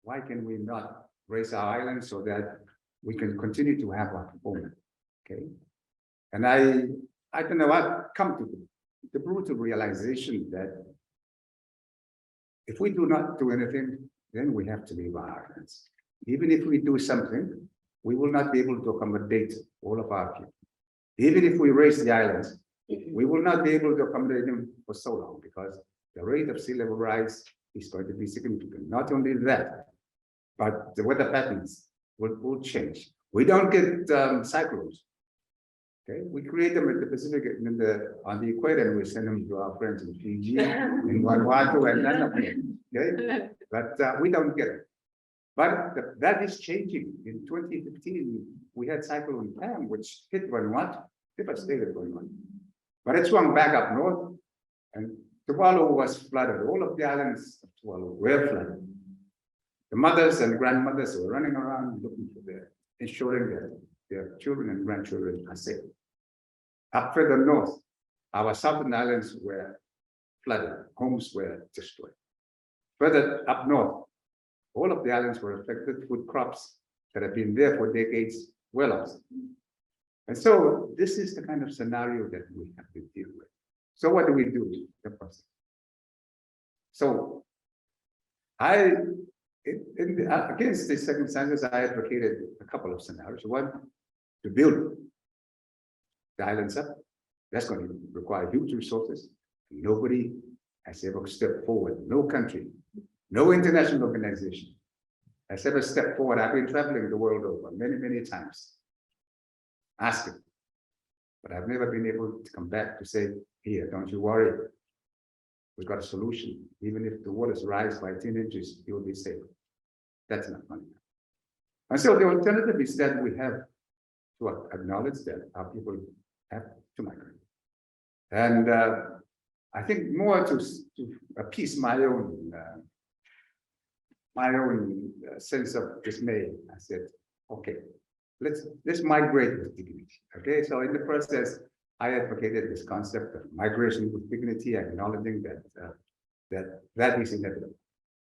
why can we not raise our island so that we can continue to have our home? Okay, and I don't know, I've come to the brutal realization that if we do not do anything, then we have to leave our islands. Even if we do something, we will not be able to accommodate all of our people. Even if we raise the islands, we will not be able to accommodate them for so long because the rate of sea level rise is going to be significant. Not only that, but the weather patterns will change. We don't get cyclones. Okay, we create them in the Pacific, on the equator, and we send them to our friends in Fiji, in Vanuatu, and then, okay, but we don't get it. But that is changing. In 2015, we had Cyclone Pam, which hit Vanuatu, devastated Vanuatu. But it swung back up north, and Tuvalu was flooded. All of the islands of Tuvalu were flooded. The mothers and grandmothers were running around looking for ensuring that their children and grandchildren are safe. Up further north, our southern islands were flooded, homes were destroyed. Further up north, all of the islands were affected, food crops that have been there for decades were lost. And so this is the kind of scenario that we have to deal with. So what do we do in the process? So against these circumstances, I advocated a couple of scenarios. One, to build the islands up. That's going to require huge resources. Nobody has ever stepped forward. No country, no international organization has ever stepped forward. I've been traveling the world over many, many times, asking, but I've never been able to come back to say, here, don't you worry. We've got a solution. Even if the waters rise by 10 inches, you will be safe. That's not funny. And so the alternative is that we have to acknowledge that our people have to migrate. And I think more to appease my own sense of dismay, I said, okay, let's migrate with dignity. Okay, so in the process, I advocated this concept of migration with dignity, acknowledging that is inevitable.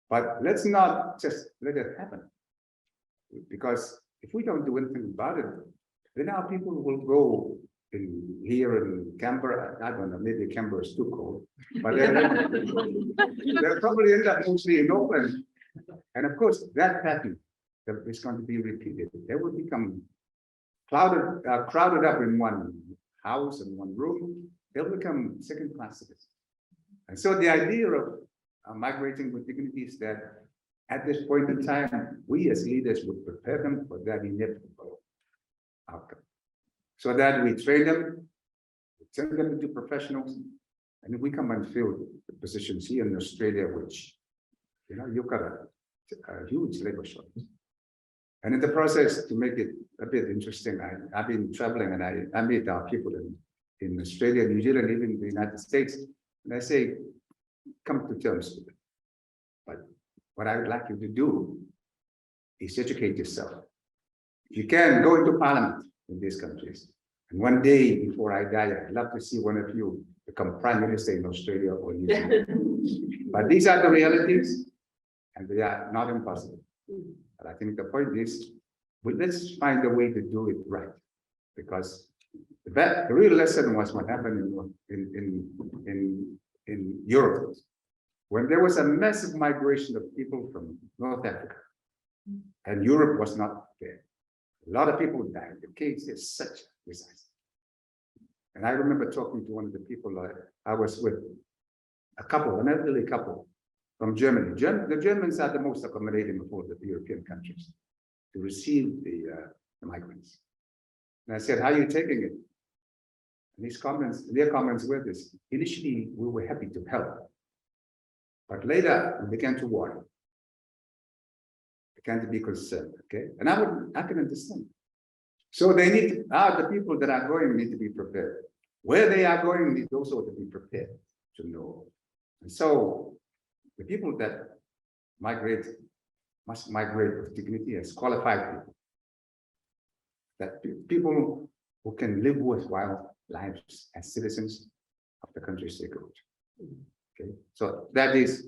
But let's not just let it happen, because if we don't do anything about it, then our people will go here in Canberra. I don't know, maybe Canberra is too cold, but they'll probably end up mostly in Auckland. And of course, that pattern is going to be repeated. They will become crowded up in one house and one room. They'll become second-class citizens. And so the idea of migrating with dignity is that at this point in time, we as leaders would prepare them for that inevitable outcome. So that we train them, we turn them into professionals, and we come and fill the positions here in Australia, which, you've got a huge labor shortage. And in the process, to make it a bit interesting, I've been traveling and I meet our people in in Australia, New Zealand, even the United States, and I say, come to terms with it. But what I would like you to do is educate yourself. If you can, go into parliament in these countries. And one day before I die, I'd love to see one of you become prime minister in Australia or New Zealand. But these are the realities, and they are not impossible. But I think the point is, let's find a way to do it right. Because the real lesson was what happened in Europe, when there was a massive migration of people from North Africa, and Europe was not there. A lot of people died. The case is such a disaster. And I remember talking to one of the people I was with, a couple, an elderly couple from Germany. The Germans are the most accommodating of all the European countries to receive the migrants. And I said, how are you taking it? And their comments were this: initially, we were happy to help, but later we began to worry. Began to be concerned, okay? And I can understand. So they need, the people that are going need to be prepared. Where they are going need also to be prepared to know. And so the people that migrate must migrate with dignity as qualified people. That people who can live worthwhile lives as citizens of the countries they go to. Okay, so that is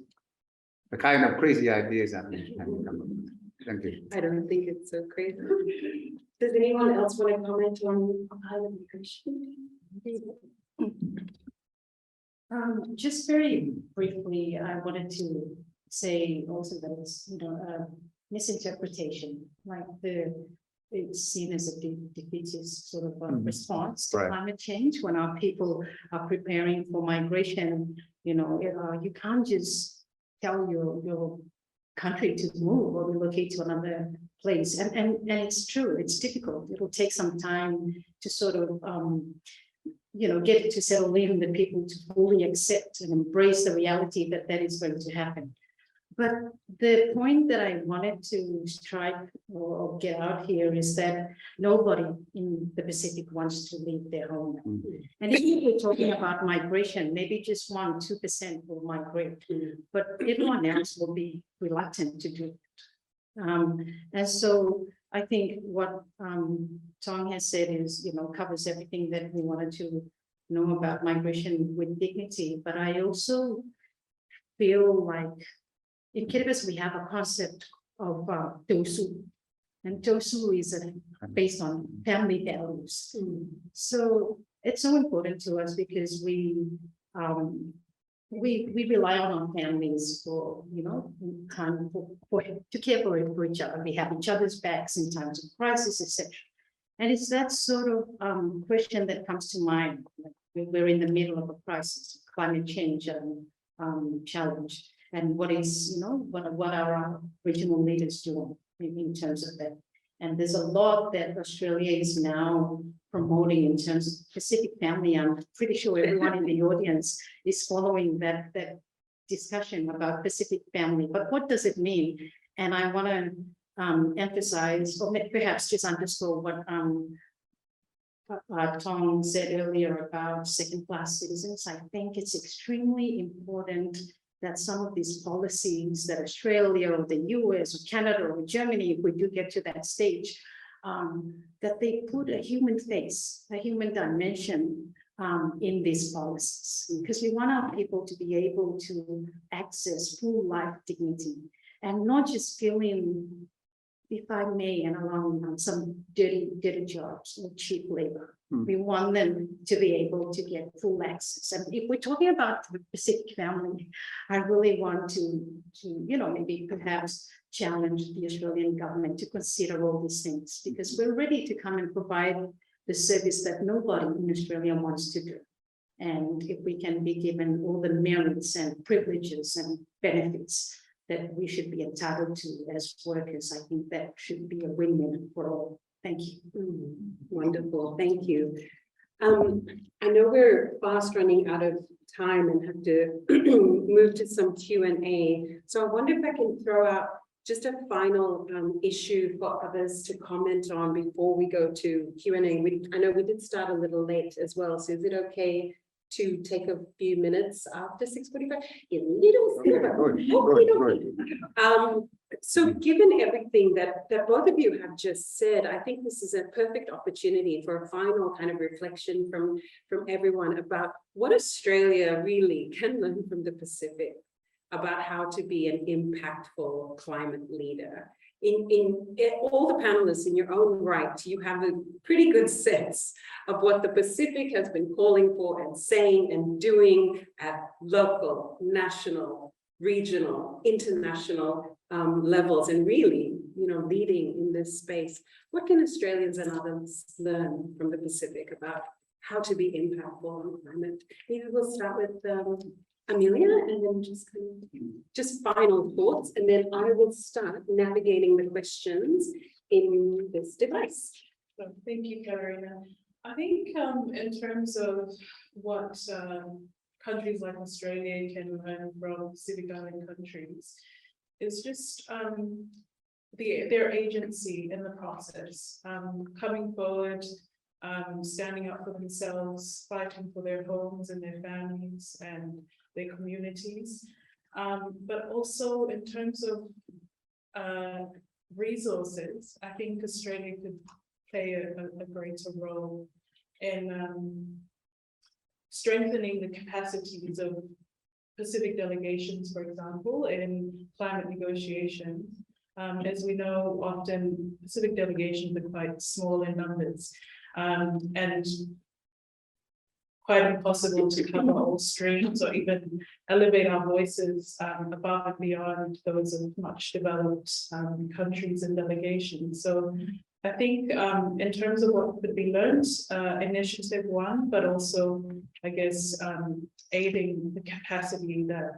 the kind of crazy ideas I'm come up with. Thank you. I don't think it's so crazy. Does anyone else want to comment on island migration? Just very briefly, I wanted to say also that it's, misinterpretation, like it's seen as a defeatist sort of response to Right. climate change when our people are preparing for migration. You can't just tell your country to move or relocate to another place, and it's true, it's difficult. It'll take some time to sort of get it to settle in, the people to fully accept and embrace the reality that is going to happen. But the point that I wanted to strike or get out here is that nobody in the Pacific wants to leave their home. And if we're talking about migration, maybe just 1-2% will migrate, but everyone else will be reluctant to do it. And so I think what Tong has said is, covers everything that we wanted to know about migration with dignity. But I also feel like in Kiribati, we have a concept of tosu, and tosu is based on family values. So it's so important to us because we rely on our families for time to care for each other. We have each other's backs in times of crisis, etc. And it's that sort of question that comes to mind when we're in the middle of a crisis, climate change challenge. And what is, what are our regional leaders doing in terms of that? And there's a lot that Australia is now promoting in terms of Pacific family. I'm pretty sure everyone in the audience is following that discussion about Pacific family. But what does it mean? And I want to emphasize, or perhaps just underscore what Tom said earlier about second-class citizens. I think it's extremely important that some of these policies that Australia or the US or Canada or Germany, if we do get to that stage, that they put a human face, a human dimension in these policies, because we want our people to be able to access full life dignity and not just feeling, if I may, and along some dirty jobs or cheap labor. We want them to be able to get full access. And if we're talking about the Pacific family, I really want to maybe perhaps challenge the Australian government to consider all these things, because we're ready to come and provide the service that nobody in Australia wants to do. And if we can be given all the merits and privileges and benefits that we should be entitled to as workers, I think that should be a win-win for all. Thank you. Wonderful, thank you. I know we're fast running out of time and have to move to some Q&A. So I wonder if I can throw out just a final issue for others to comment on before we go to Q&A. I know we did start a little late as well, so is it okay to take a few minutes after 6:45? A little silver. So given everything that both of you have just said, I think this is a perfect opportunity for a final kind of reflection from everyone about what Australia really can learn from the Pacific about how to be an impactful climate leader. In all the panelists in your own right, you have a pretty good sense of what the Pacific has been calling for and saying and doing at local, national, regional, international levels, and really, leading in this space. What can Australians and others learn from the Pacific about how to be impactful on climate? Maybe we'll start with Amelia, and then just final thoughts, and then I will start navigating the questions in this device. So thank you, Katerina. I think in terms of what countries like Australia can learn from Pacific Island countries, is just their agency in the process, coming forward, standing up for themselves, fighting for their homes and their families and their communities, but also in terms of resources. I think Australia could play a greater role in strengthening the capacities of Pacific delegations, for example, in climate negotiations. As we know, often Pacific delegations are quite small in numbers, and quite impossible to cover all streams or even elevate our voices above and beyond those of much developed countries and delegations. So I think in terms of what could be learned, initiative one, but also, I guess, aiding the capacity that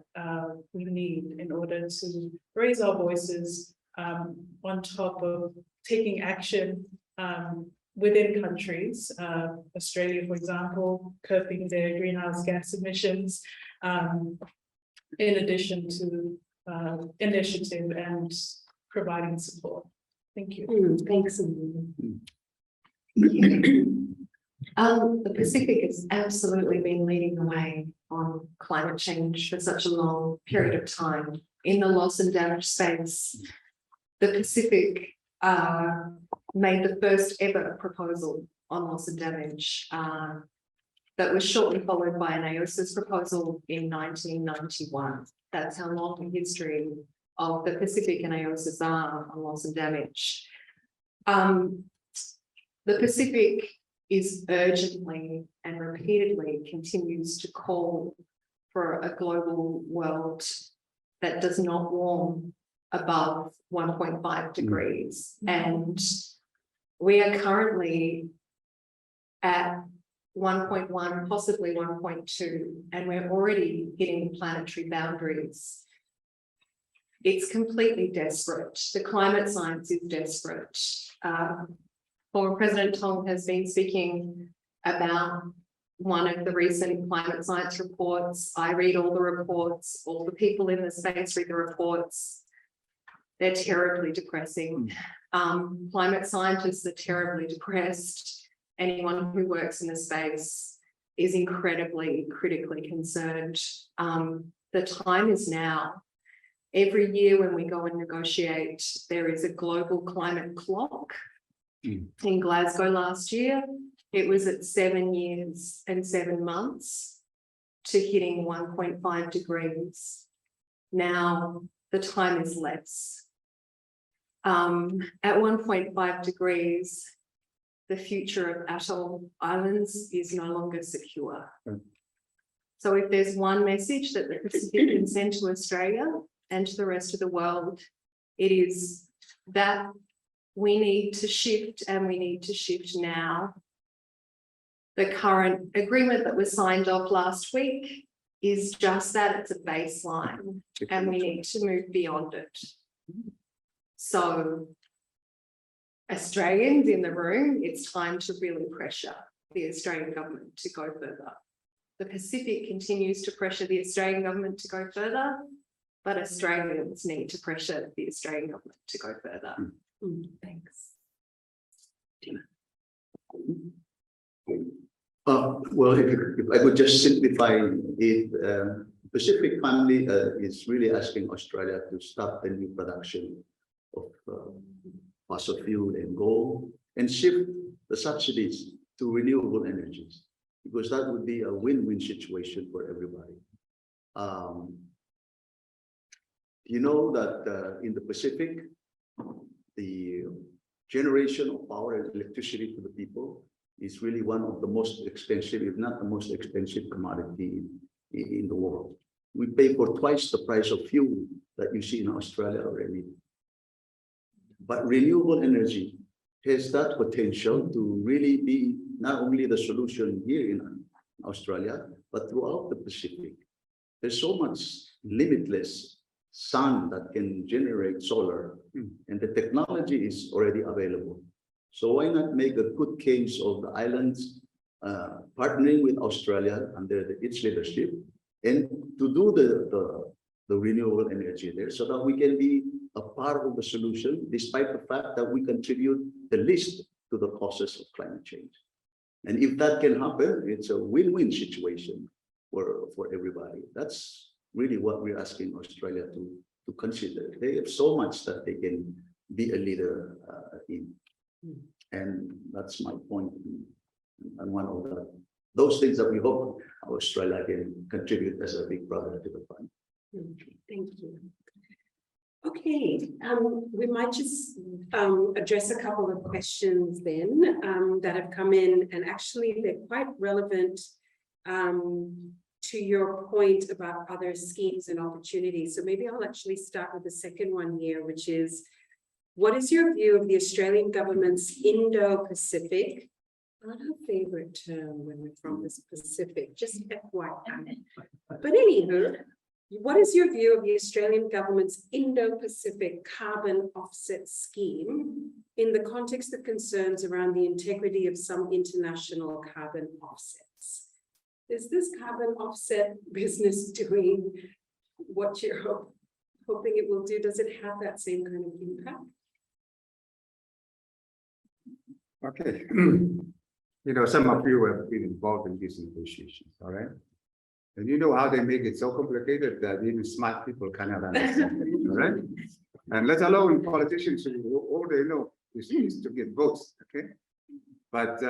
we need in order to raise our voices on top of taking action within countries. Australia, for example, curbing their greenhouse gas emissions, in addition to initiative and providing support. Thank you. Thanks. The Pacific has absolutely been leading the way on climate change for such a long period of time. In the loss and damage space, the Pacific made the first ever proposal on loss and damage that was shortly followed by an ICEDS proposal in 1991. That's how long the history of the Pacific and ICEDS are on loss and damage. The Pacific is urgently and repeatedly continues to call for a global world that does not warm above 1.5 degrees. And we are currently at 1.1, possibly 1.2, and we're already hitting planetary boundaries. It's completely desperate. The climate science is desperate. Former President Tong has been speaking about one of the recent climate science reports. I read all the reports, all the people in the space read the reports. They're terribly depressing. Climate scientists are terribly depressed. Anyone who works in the space is incredibly critically concerned. The time is now. Every year when we go and negotiate, there is a global climate clock. In Glasgow last year, it was at 7 years and 7 months to hitting 1.5 degrees. Now the time is less. At 1.5 degrees, the future of atoll islands is no longer secure. So if there's one message that the Pacific can send to Australia and to the rest of the world, it is that we need to shift, and we need to shift now. The current agreement that was signed off last week is just that, it's a baseline, and we need to move beyond it. So Australians in the room, it's time to really pressure the Australian government to go further. The Pacific continues to pressure the Australian government to go further, but Australians need to pressure the Australian government to go further. Thanks. Well, if I could just simplify it, Pacific Family is really asking Australia to stop the new production of fossil fuel and coal and shift the subsidies to renewable energies, because that would be a win-win situation for everybody. You know that in the Pacific, the generation of power and electricity to the people is really one of the most expensive, if not the most expensive commodity in the world. We pay for twice the price of fuel that you see in Australia already. But renewable energy has that potential to really be not only the solution here in Australia, but throughout the Pacific. There's so much limitless sun that can generate solar, and the technology is already available. So why not make a good case of the islands partnering with Australia under its leadership, and to do the renewable energy there, so that we can be a part of the solution, despite the fact that we contribute the least to the causes of climate change. And if that can happen, it's a win-win situation for everybody. That's really what we're asking Australia to consider. They have so much that they can be a leader in. And that's my point. And one of those things that we hope Australia can contribute as a big brother to the fund. Thank you. Okay, we might just address a couple of questions then that have come in, and actually they're quite relevant to your point about other schemes and opportunities. So maybe I'll actually start with the second one here, which is, what is your view of the Australian government's Indo-Pacific? Not our favorite term when we're from this Pacific, just FYI. But anywho, what is your view of the Australian government's Indo-Pacific carbon offset scheme in the context of concerns around the integrity of some international carbon offsets? Is this carbon offset business doing what you're hoping it will do? Does it have that same kind of impact? Okay. You know, some of you have been involved in these negotiations, all right? And you know how they make it so complicated that even smart people cannot understand it, all right? And let alone politicians who all they know is to get votes, okay? But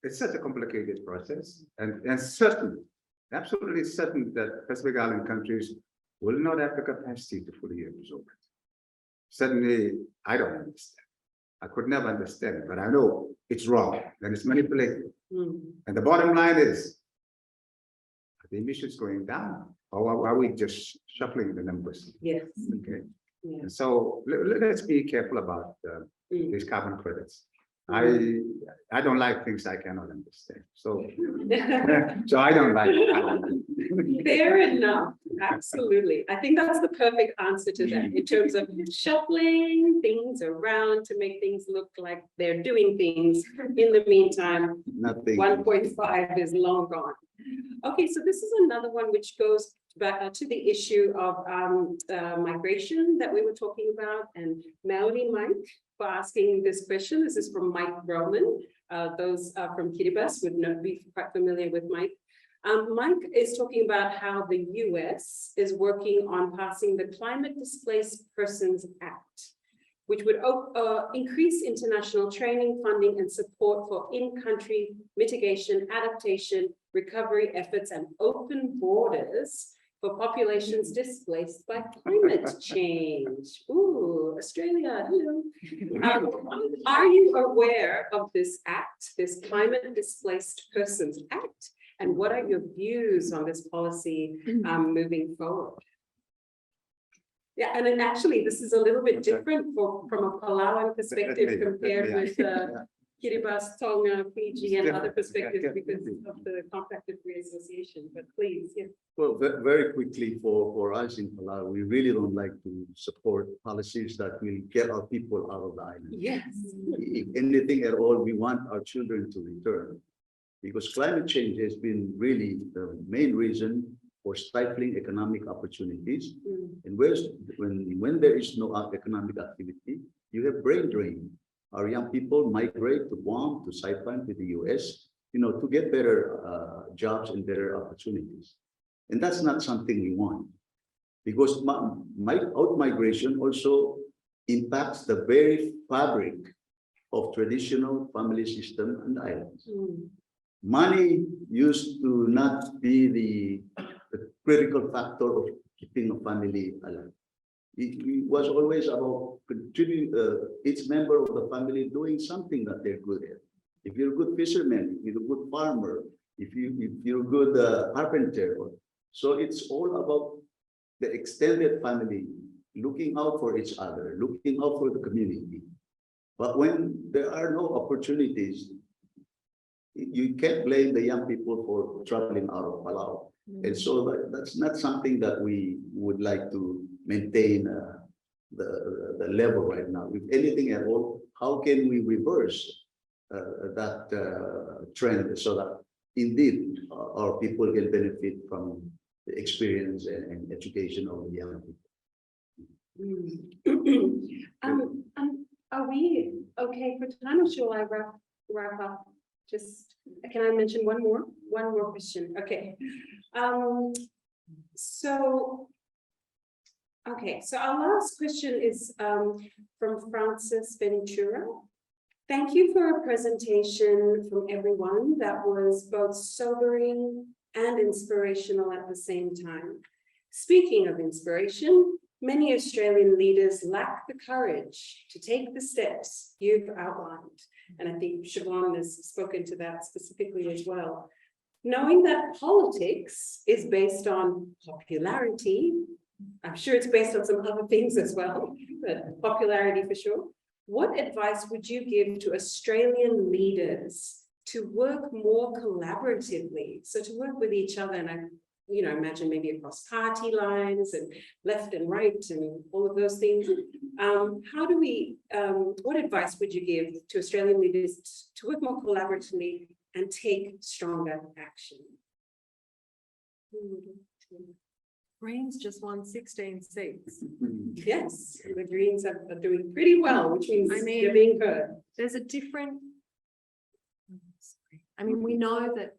it's such a complicated process, and certain, absolutely certain that Pacific Island countries will not have the capacity to fully absorb it. Certainly, I don't understand. I could never understand, but I know it's wrong and it's manipulated. And the bottom line is, are the emissions going down, or are we just shuffling the numbers? Yes. Okay. Yeah. And so let's be careful about these carbon credits. I don't like things I cannot understand. So so I don't like it. Fair enough. Absolutely. I think that's the perfect answer to that, in terms of shuffling things around to make things look like they're doing things. In the meantime, Nothing. 1.5 is long gone. Okay, so this is another one which goes back to the issue of migration that we were talking about, and Maori Mike for asking this question. This is from Mike Roman. Those from Kiribati would not be quite familiar with Mike. Mike is talking about how the US is working on passing the Climate Displaced Persons Act, which would increase international training, funding, and support for in-country mitigation, adaptation, recovery efforts, and open borders for populations displaced by climate change. Ooh, Australia, hello. Are you aware of this act, this Climate Displaced Persons Act? And what are your views on this policy moving forward? Yeah, and then actually, this is a little bit different from a Palauan perspective compared with Kiribati, Tonga, Fiji, and other perspectives because of the Compacted Free Association. But please, yeah. Well, very quickly for us in Palau, we really don't like to support policies that will get our people out of the island. Yes. If anything at all, we want our children to return, because climate change has been really the main reason or stifling economic opportunities. Mm. And when there is no economic activity, you have brain drain. Our young people migrate to Guam, to Saipan, to the US, to get better jobs and better opportunities. And that's not something we want, because out-migration also impacts the very fabric of traditional family system and islands. Mm. Money used to not be the critical factor of keeping a family alive. It was always about contributing each member of the family doing something that they're good at. If you're a good fisherman, if you're a good farmer, if you're a good carpenter, so it's all about the extended family looking out for each other, looking out for the community. But when there are no opportunities, you can't blame the young people for traveling out of Palau. And so that's not something that we would like to maintain the level right now. If anything at all, how can we reverse that trend so that indeed our people can benefit from the experience and education of the young people? Are we okay for time, or shall I wrap up? Just, can I mention one more question? Okay. So our last question is from Francis Ventura. Thank you for a presentation from everyone that was both sobering and inspirational at the same time. Speaking of inspiration, many Australian leaders lack the courage to take the steps you've outlined. And I think Siobhan has spoken to that specifically as well. Knowing that politics is based on popularity, I'm sure it's based on some other things as well, but popularity for sure. What advice would you give to Australian leaders to work more collaboratively? So to work with each other, and I imagine maybe across party lines and left and right and all of those things. What advice would you give to Australian leaders to work more collaboratively and take stronger action? Greens just won 16 seats. Yes, the Greens are doing pretty well, which means they're being heard. There's a different, we know that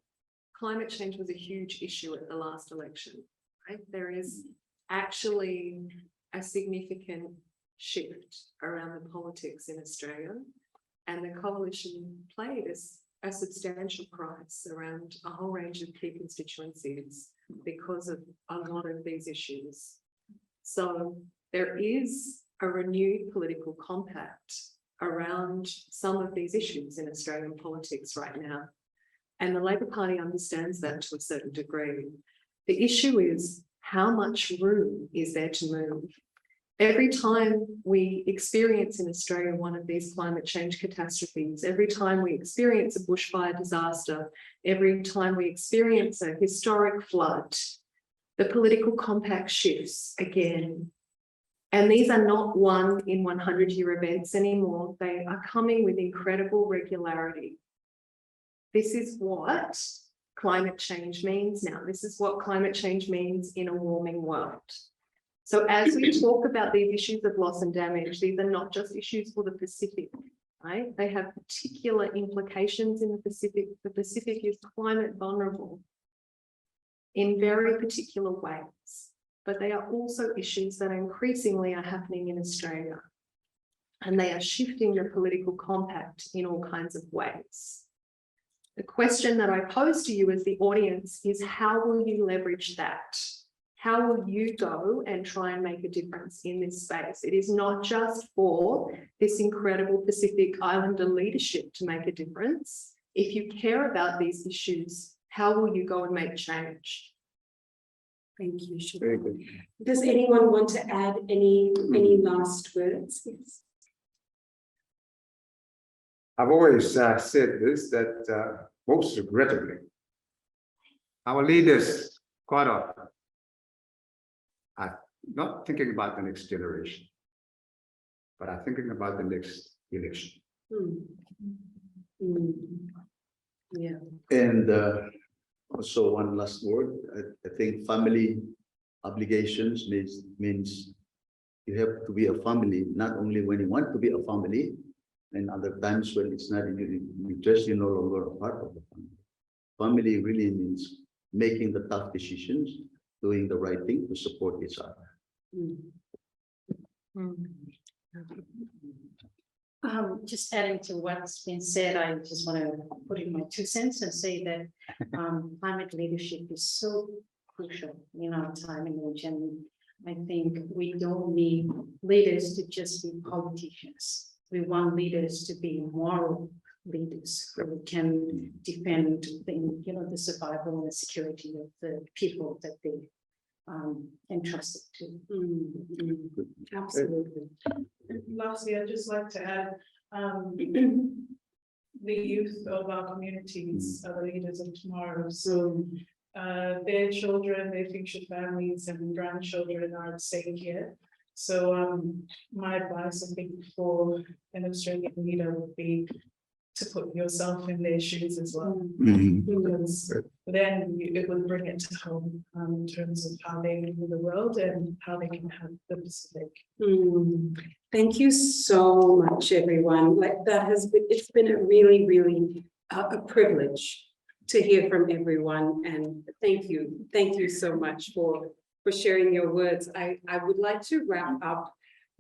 climate change was a huge issue at the last election, right? There is actually a significant shift around the politics in Australia, and the coalition played a substantial price around a whole range of key constituencies because of a lot of these issues. So there is a renewed political compact around some of these issues in Australian politics right now. And the Labor Party understands that to a certain degree. The issue is how much room is there to move? Every time we experience in Australia one of these climate change catastrophes, every time we experience a bushfire disaster, every time we experience a historic flood, the political compact shifts again. And these are not 1 in 100-year events anymore. They are coming with incredible regularity. This is what climate change means now. This is what climate change means in a warming world. So as we talk about these issues of loss and damage, these are not just issues for the Pacific, right? They have particular implications in the Pacific. The Pacific is climate vulnerable in very particular ways, but they are also issues that increasingly are happening in Australia, and they are shifting the political compact in all kinds of ways. The question that I pose to you as the audience is, how will you leverage that? How will you go and try and make a difference in this space? It is not just for this incredible Pacific Islander leadership to make a difference. If you care about these issues, how will you go and make change? Thank you, Siobhan. Very good. Does anyone want to add any last words? Yes. I've always said this, that most regrettably, our leaders quite often are not thinking about the next generation, but are thinking about the next election. Yeah. And Also, one last word, I think family obligations means you have to be a family, not only when you want to be a family, and other times when it's not in your interest, you're no longer a part of the family. Family really means making the tough decisions, doing the right thing to support each other. Just adding to what's been said, I just want to put in my 2 cents and say that climate leadership is so crucial in our time and age. And I think we don't need leaders to just be politicians. We want leaders to be moral leaders who can defend the survival and the security of the people that they entrusted to. Absolutely. Lastly, I'd just like to add, the youth of our communities are the leaders of tomorrow. So their children, their future families and grandchildren are at stake here. So my advice, I think, for an Australian leader would be to put yourself in their shoes as well. Because then it would bring it to home in terms of how they view the world and how they can have the Pacific. Thank you so much, everyone. Like it's been a really a privilege to hear from everyone, and thank you so much for sharing your words. I would like to wrap up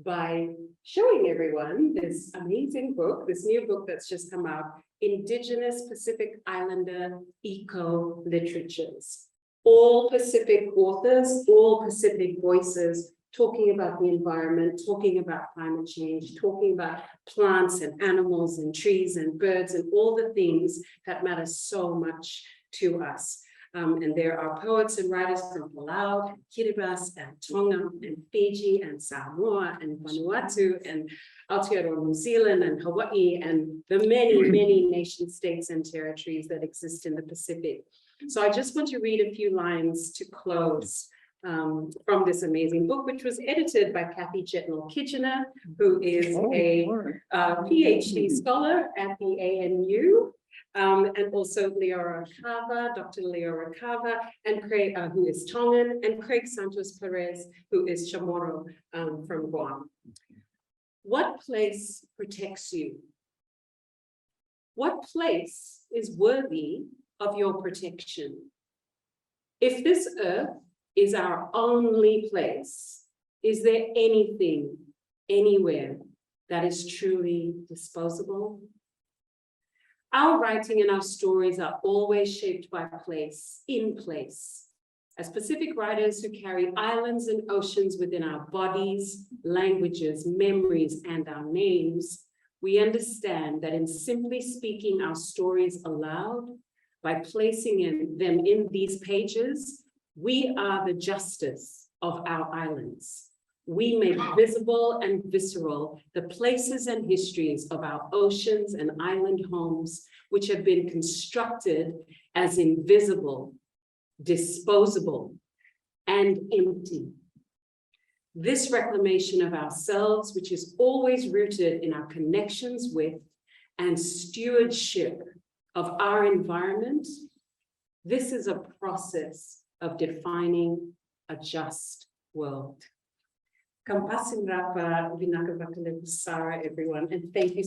by showing everyone this amazing book, this new book that's just come out, Indigenous Pacific Islander Eco Literatures. All Pacific authors, all Pacific voices talking about the environment, talking about climate change, talking about plants and animals and trees and birds and all the things that matter so much to us. And there are poets and writers from Palau, Kiribati, and Tonga, and Fiji, and Samoa, and Vanuatu, and Aotearoa, New Zealand, and Hawaii, and the many nation states and territories that exist in the Pacific. So I just want to read a few lines to close from this amazing book, which was edited by Kathy Jetnall-Kitchener, who is a PhD scholar at the ANU. And also Leora Kava, Dr. Leora Kava, and Craig, who is Tongan, and Craig Santos Perez, who is Chamorro from Guam. What place protects you? What place is worthy of your protection? If this earth is our only place, is there anything, anywhere, that is truly disposable? Our writing and our stories are always shaped by place, in place. As Pacific writers who carry islands and oceans within our bodies, languages, memories, and our names, we understand that in simply speaking our stories aloud, by placing them in these pages, we are the justice of our islands. We make visible and visceral the places and histories of our oceans and island homes, which have been constructed as invisible, disposable, and empty. This reclamation of ourselves, which is always rooted in our connections with and stewardship of our environment, this is a process of defining a just world. Kampasin rapa vinaka vakale Sara, everyone, and thank you